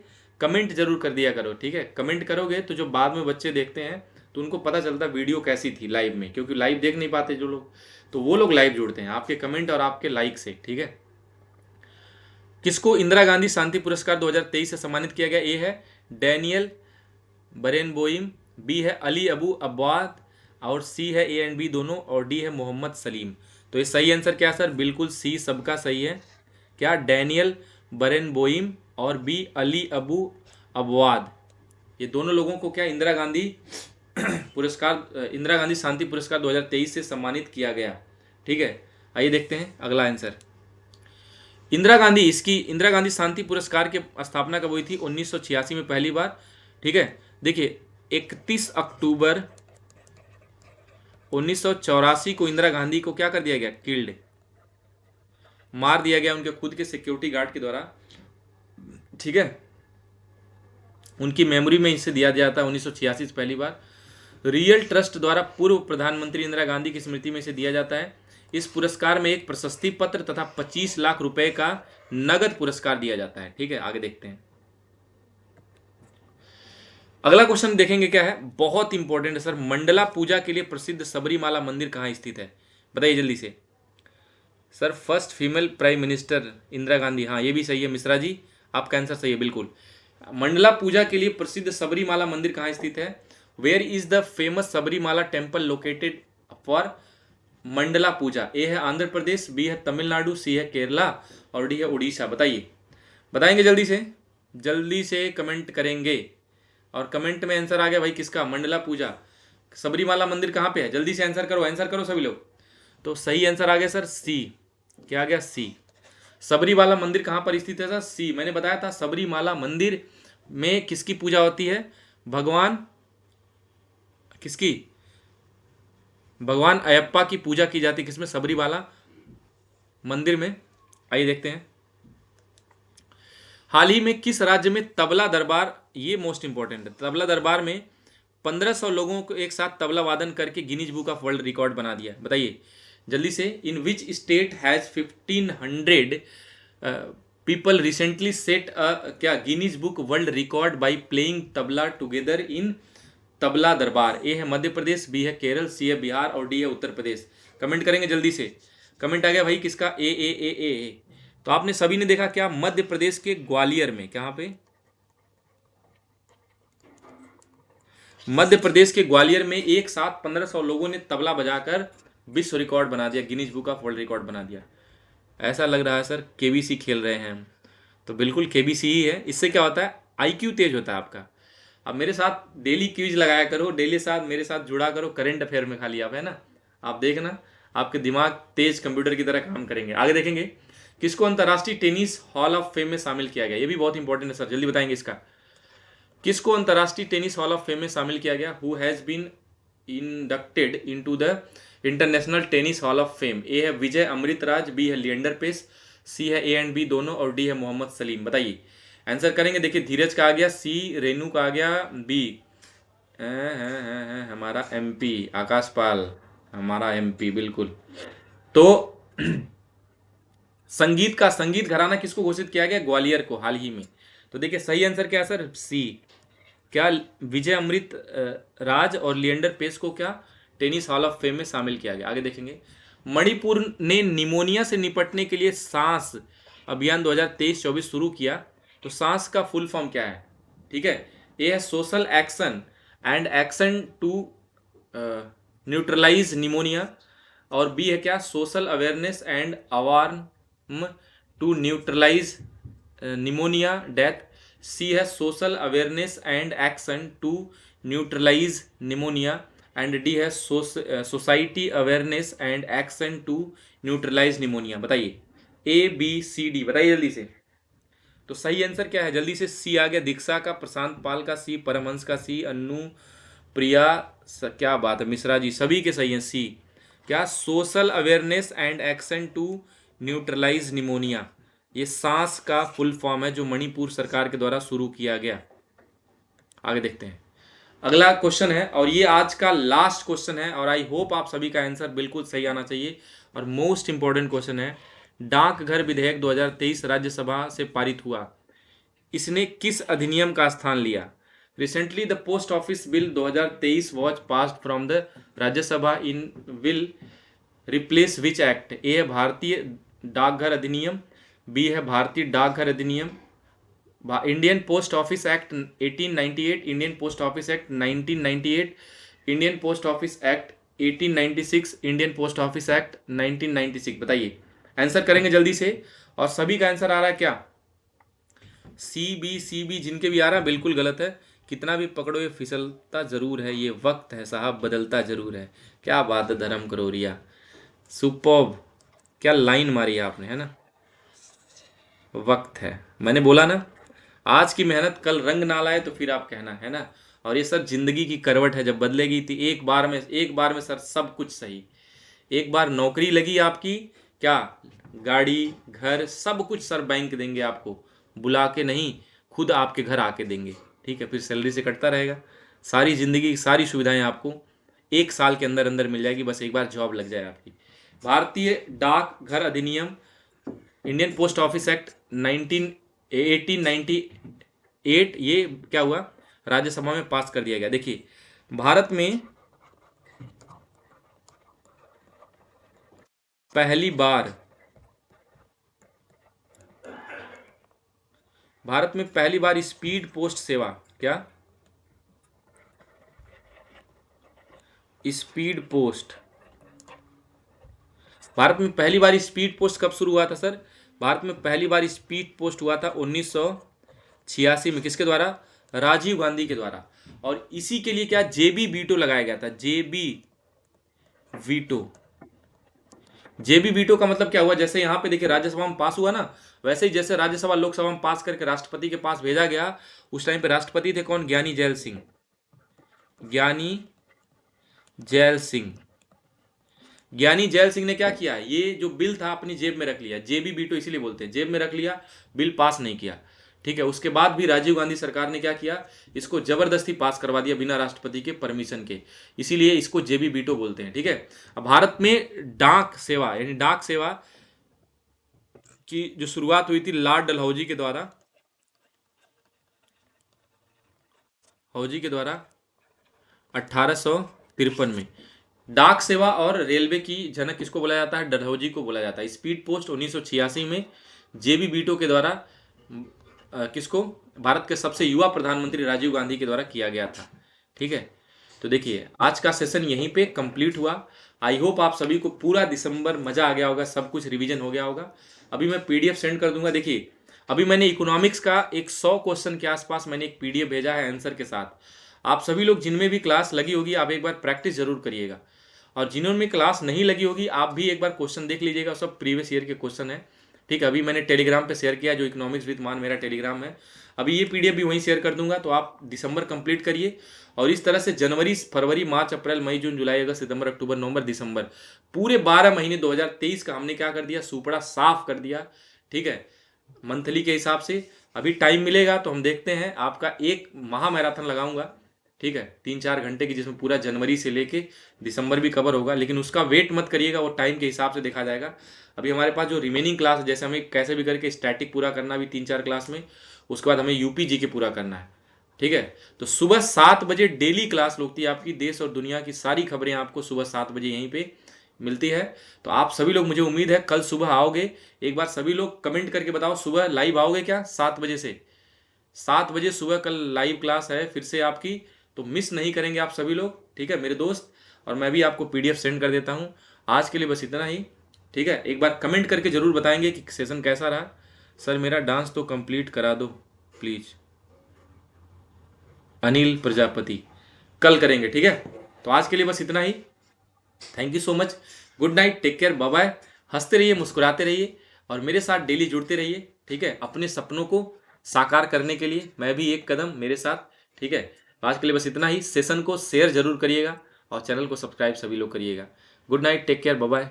कमेंट जरूर कर दिया करो, ठीक है। कमेंट करोगे तो जो बाद में बच्चे देखते हैं तो उनको पता चलता वीडियो कैसी थी लाइव में, क्योंकि लाइव देख नहीं पाते जो लोग, तो वो लोग लाइव जुड़ते हैं आपके कमेंट और आपके लाइक से, ठीक है। किसको इंदिरा गांधी शांति पुरस्कार 2023 से सम्मानित किया गया? ए है डैनियल बरेनबोइम, बी है अली अबू अब्बाद, और सी है ए एंड बी दोनों, और डी है मोहम्मद सलीम। तो ये सही आंसर क्या सर? बिल्कुल सी सबका सही है। क्या? डैनियल बरेनबोइम और बी अली अबू अब्बाद, ये दोनों लोगों को क्या इंदिरा गांधी पुरस्कार, इंदिरा गांधी शांति पुरस्कार 2023 से सम्मानित किया गया, ठीक है। आइए देखते हैं अगला आंसर। इंदिरा गांधी शांति पुरस्कार की स्थापना कब हुई थी? 1986 में पहली बार, ठीक है। देखिए 31 अक्टूबर 1984 को इंदिरा गांधी को क्या कर दिया गया? किल्ड, मार दिया गया उनके खुद के सिक्योरिटी गार्ड के द्वारा, ठीक है। उनकी मेमोरी में इसे दिया जाता है 1986 से पहली बार। रियल ट्रस्ट द्वारा पूर्व प्रधानमंत्री इंदिरा गांधी की स्मृति में इसे दिया जाता है। इस पुरस्कार में एक प्रशस्ति पत्र तथा 25 लाख रुपए का नगद पुरस्कार दिया जाता है, ठीक है। आगे देखते हैं। अगला क्वेश्चन देखेंगे क्या है, बहुत इंपॉर्टेंट है सर। मंडला पूजा के लिए प्रसिद्ध सबरीमाला मंदिर कहाँ स्थित है? बताइए जल्दी से। Sir first female prime minister Indira Gandhi, हाँ ये भी सही है मिश्रा जी, आपका आंसर सही है बिल्कुल। मंडला पूजा के लिए प्रसिद्ध सबरीमाला मंदिर कहाँ स्थित है? Where is the famous Sabarimala temple located for Mandala Puja? A है आंध्र प्रदेश, बी है तमिलनाडु, सी है केरला, और डी है उड़ीसा। बताइए, बताएंगे जल्दी से कमेंट करेंगे। और कमेंट में आंसर आ गया भाई किसका? मंडला पूजा, सबरीमाला मंदिर कहाँ पे है? जल्दी से आंसर करो सभी लोग। तो सही आंसर आ गया सर सी। क्या आ गया? सी। सबरीमाला मंदिर कहाँ पर स्थित है सर? सी। मैंने बताया था सबरीमाला मंदिर में किसकी पूजा होती है? भगवान किसकी? भगवान अयप्पा की पूजा की जाती है किसमें? सबरीमाला मंदिर में। आइए देखते हैं। हाल ही में किस राज्य में तबला दरबार, ये मोस्ट इंपॉर्टेंट है, तबला दरबार में 1500 लोगों को एक साथ तबला वादन करके Guinness book of world record बना दिया? बताइए जल्दी से। In which state has 1500 people recently set क्या Guinness book world record by playing tabla together in Tabla Darbar? A है मध्य प्रदेश, बी है केरल, सी है बिहार, और डी है उत्तर प्रदेश। कमेंट करेंगे जल्दी से। कमेंट आ गया भाई किसका? ए। तो आपने सभी ने देखा क्या? मध्य प्रदेश के ग्वालियर में, कहां पे? मध्य प्रदेश के ग्वालियर में एक साथ 1500 लोगों ने तबला बजाकर विश्व रिकॉर्ड बना दिया, Guinness book of world record बना दिया। ऐसा लग रहा है सर केबीसी खेल रहे हैं हम। तो बिल्कुल केबीसी ही है। इससे क्या होता है? आईक्यू तेज होता है आपका। अब मेरे साथ डेली क्विज लगाया करो, डेली साथ मेरे साथ जुड़ा करो करंट अफेयर में खाली आप, है ना। आप देखना आपके दिमाग तेज कंप्यूटर की तरह काम करेंगे। आगे देखेंगे। किसको अंतर्राष्ट्रीय टेनिस हॉल ऑफ फेम में शामिल किया गया? ये भी बहुत इंपॉर्टेंट है सर, जल्दी बताएंगे इसका। किसको अंतर्राष्ट्रीय टेनिस हॉल ऑफ फेम में शामिल किया गया? Who has been inducted into the international tennis hall of fame? A है विजय अमृतराज, बी है लिएंडर पेस, सी है ए एंड बी दोनों, और डी है मोहम्मद सलीम। बताइए आंसर करेंगे। देखिए धीरज का आ गया सी, रेनू का आ गया बी, हमारा एमपी आकाश पाल, हमारा एमपी बिल्कुल। तो संगीत घराना किसको घोषित किया गया? ग्वालियर को हाल ही में। तो देखिए सही आंसर क्या है सर? सी। क्या विजय अमृत राज और लिएंडर पेस को क्या टेनिस हॉल ऑफ फेम में शामिल किया गया? आगे देखेंगे। मणिपुर ने निमोनिया से निपटने के लिए सांस अभियान 2023-24 शुरू किया, तो सांस का फुल फॉर्म क्या है? ठीक है, ए है social action and action to neutralise pneumonia, और बी है क्या? Social awareness and alarm to neutralise pneumonia death. C है social awareness and action to neutralise pneumonia, and D है society awareness and action to neutralise pneumonia. बताइए A B C D, बताइए जल्दी से। तो सही आंसर क्या है? जल्दी से। सी आ गया दीक्षा का, प्रशांत पाल का सी, परमहंस का सी, अन्नू, प्रिया, क्या बात है, मिश्रा जी, सभी के सही हैं सी। क्या? Social awareness and action to neutralise pneumonia, ये सांस का फुल फॉर्म है जो मणिपुर सरकार के द्वारा शुरू किया गया। आगे देखते हैं, अगला क्वेश्चन है और ये आज का लास्ट क्वेश्चन है, और आई होप आप सभी का आंसर बिल्कुल सही आना चाहिए। और मोस्ट इंपॉर्टेंट क्वेश्चन है, डाकघर विधेयक 2023 राज्यसभा से पारित हुआ, इसने किस अधिनियम का स्थान लिया? Recently the post office bill 2023 was passed from the Rajya Sabha in will replace which act? A है भारतीय डाकघर अधिनियम, बी है भारतीय डाकघर अधिनियम, Indian post office act 1898, Indian post office act 1998, Indian post office act 1896, Indian post office act 1996। बताइए, answer करेंगे जल्दी से। और सभी का आंसर आ रहा है क्या? सी बी जिनके भी आ रहा है बिल्कुल गलत है। कितना भी पकड़ो ये फिसलता जरूर है, ये वक्त है साहब बदलता जरूर है। क्या बात है धर्म करोरिया, सुपर्ब, क्या लाइन मारी है आपने, है ना। वक्त है, मैंने बोला ना, आज की मेहनत कल रंग ना लाए तो फिर आप कहना, है ना। और ये सब जिंदगी की करवट है, जब बदलेगी थी एक बार में सर सब कुछ सही। एक बार नौकरी लगी आपकी, क्या गाड़ी घर सब कुछ सर बैंक देंगे आपको, बुला के नहीं, खुद आपके घर आके देंगे। ठीक है, फिर सैलरी से कटता रहेगा। सारी जिंदगी की सारी सुविधाएं आपको 1 साल के अंदर अंदर मिल जाएगी, बस एक बार जॉब लग जाए आपकी। भारतीय डाक घर अधिनियम, इंडियन पोस्ट ऑफिस एक्ट 1898, ये क्या हुआ? राज्यसभा में पास कर दिया गया। देखिए, भारत में पहली बार स्पीड पोस्ट सेवा, क्या स्पीड पोस्ट, भारत में पहली बार स्पीड पोस्ट कब शुरू हुआ था सर? भारत में पहली बार स्पीड पोस्ट हुआ था 1986 में। किसके द्वारा? राजीव गांधी के द्वारा। और इसी के लिए क्या जेबी वीटो लगाया गया था? जेबी वीटो का मतलब क्या हुआ? जैसे यहां पे देखिए राज्यसभा में पास हुआ ना, वैसे ही जैसे राज्यसभा लोकसभा में पास करके राष्ट्रपति के पास भेजा गया, उस टाइम पे राष्ट्रपति थे कौन? ज्ञानी जैल सिंह। ज्ञानी जैल सिंह ने क्या किया? ये जो बिल था अपनी जेब में रख लिया, जेबी वीटो इसीलिए बोलते हैं, जेब में रख लिया, बिल पास नहीं किया। ठीक है, उसके बाद भी राजीव गांधी सरकार ने क्या किया? इसको जबरदस्ती पास करवा दिया बिना राष्ट्रपति के परमिशन के, इसीलिए इसको जेबी वीटो बोलते हैं। ठीक है, अब भारत में डाक सेवा यानी डाक सेवा की जो शुरुआत हुई थी लॉर्ड डलहौजी के द्वारा, 1853 में। डाक सेवा और रेलवे की जनक किसको बोला जाता है? डलहौजी को बोला जाता है। स्पीड पोस्ट 1986 में जेबी वीटो के द्वारा किसको? भारत के सबसे युवा प्रधानमंत्री राजीव गांधी के द्वारा किया गया था। ठीक है, तो देखिए आज का सेशन यहीं पे कंप्लीट हुआ। आई होप आप सभी को पूरा दिसंबर मजा आ गया होगा, सब कुछ रिवीजन हो गया होगा। अभी मैं पीडीएफ सेंड कर दूंगा। देखिए, अभी मैंने इकोनॉमिक्स का एक 100 क्वेश्चन के आसपास मैंने एक पीडीएफ भेजा है आंसर के साथ। आप सभी लोग जिनमें भी क्लास लगी होगी आप एक बार प्रैक्टिस जरूर करिएगा, और जिन्होंने क्लास नहीं लगी होगी आप भी एक बार क्वेश्चन देख लीजिएगा, सब प्रीवियस ईयर के क्वेश्चन है। ठीक है, अभी मैंने टेलीग्राम पे शेयर किया, जो इकोनॉमिक्स विद मान मेरा टेलीग्राम है, अभी ये पीडीएफ भी वहीं शेयर कर दूंगा। तो आप दिसंबर कंप्लीट करिए, और इस तरह से जनवरी फरवरी मार्च अप्रैल मई जून जुलाई अगस्त सितंबर अक्टूबर नवंबर दिसंबर, पूरे 12 महीने 2023 का हमने क्या कर दिया? सुपड़ा साफ कर दिया। ठीक है, मंथली के हिसाब से। अभी टाइम मिलेगा तो हम देखते हैं, आपका एक महा मैराथन लगाऊंगा। ठीक है, 3-4 घंटे की, जिसमें पूरा जनवरी से लेके दिसंबर भी कवर होगा, लेकिन उसका वेट मत करिएगा, वो टाइम के हिसाब से देखा जाएगा। अभी हमारे पास जो रिमेनिंग क्लास है, जैसे हमें कैसे भी करके स्टैटिक पूरा करना भी 3-4 क्लास में, उसके बाद हमें यूपी के पूरा करना है। ठीक है, तो सुबह 7 बजे डेली क्लास लगती है आपकी, देश और दुनिया की सारी खबरें आपको सुबह 7 बजे यहीं पे मिलती है। तो आप सभी लोग, मुझे उम्मीद है कल सुबह आओगे। एक बार सभी लोग कमेंट करके बताओ, सुबह लाइव आओगे क्या 7 बजे से? 7 बजे सुबह कल लाइव क्लास है फिर से आपकी, तो मिस नहीं करेंगे आप सभी लोग, ठीक है मेरे दोस्त। और मैं भी आपको PDF सेंड कर देता हूँ। आज के लिए बस इतना ही, ठीक है। एक बार कमेंट करके ज़रूर बताएंगे कि सेशन कैसा रहा। सर मेरा डांस तो कंप्लीट करा दो प्लीज़, अनिल प्रजापति। कल करेंगे, ठीक है। तो आज के लिए बस इतना ही। Thank you so much. Good night, take care, bye bye. हंसते रहिए, मुस्कुराते रहिए और मेरे साथ डेली जुड़ते रहिए, ठीक है, अपने सपनों को साकार करने के लिए। मैं भी एक कदम मेरे साथ, ठीक है। आज के लिए बस इतना ही। सेशन को शेयर जरूर करिएगा और चैनल को सब्सक्राइब सभी लोग करिएगा। Good night, take care, bye bye.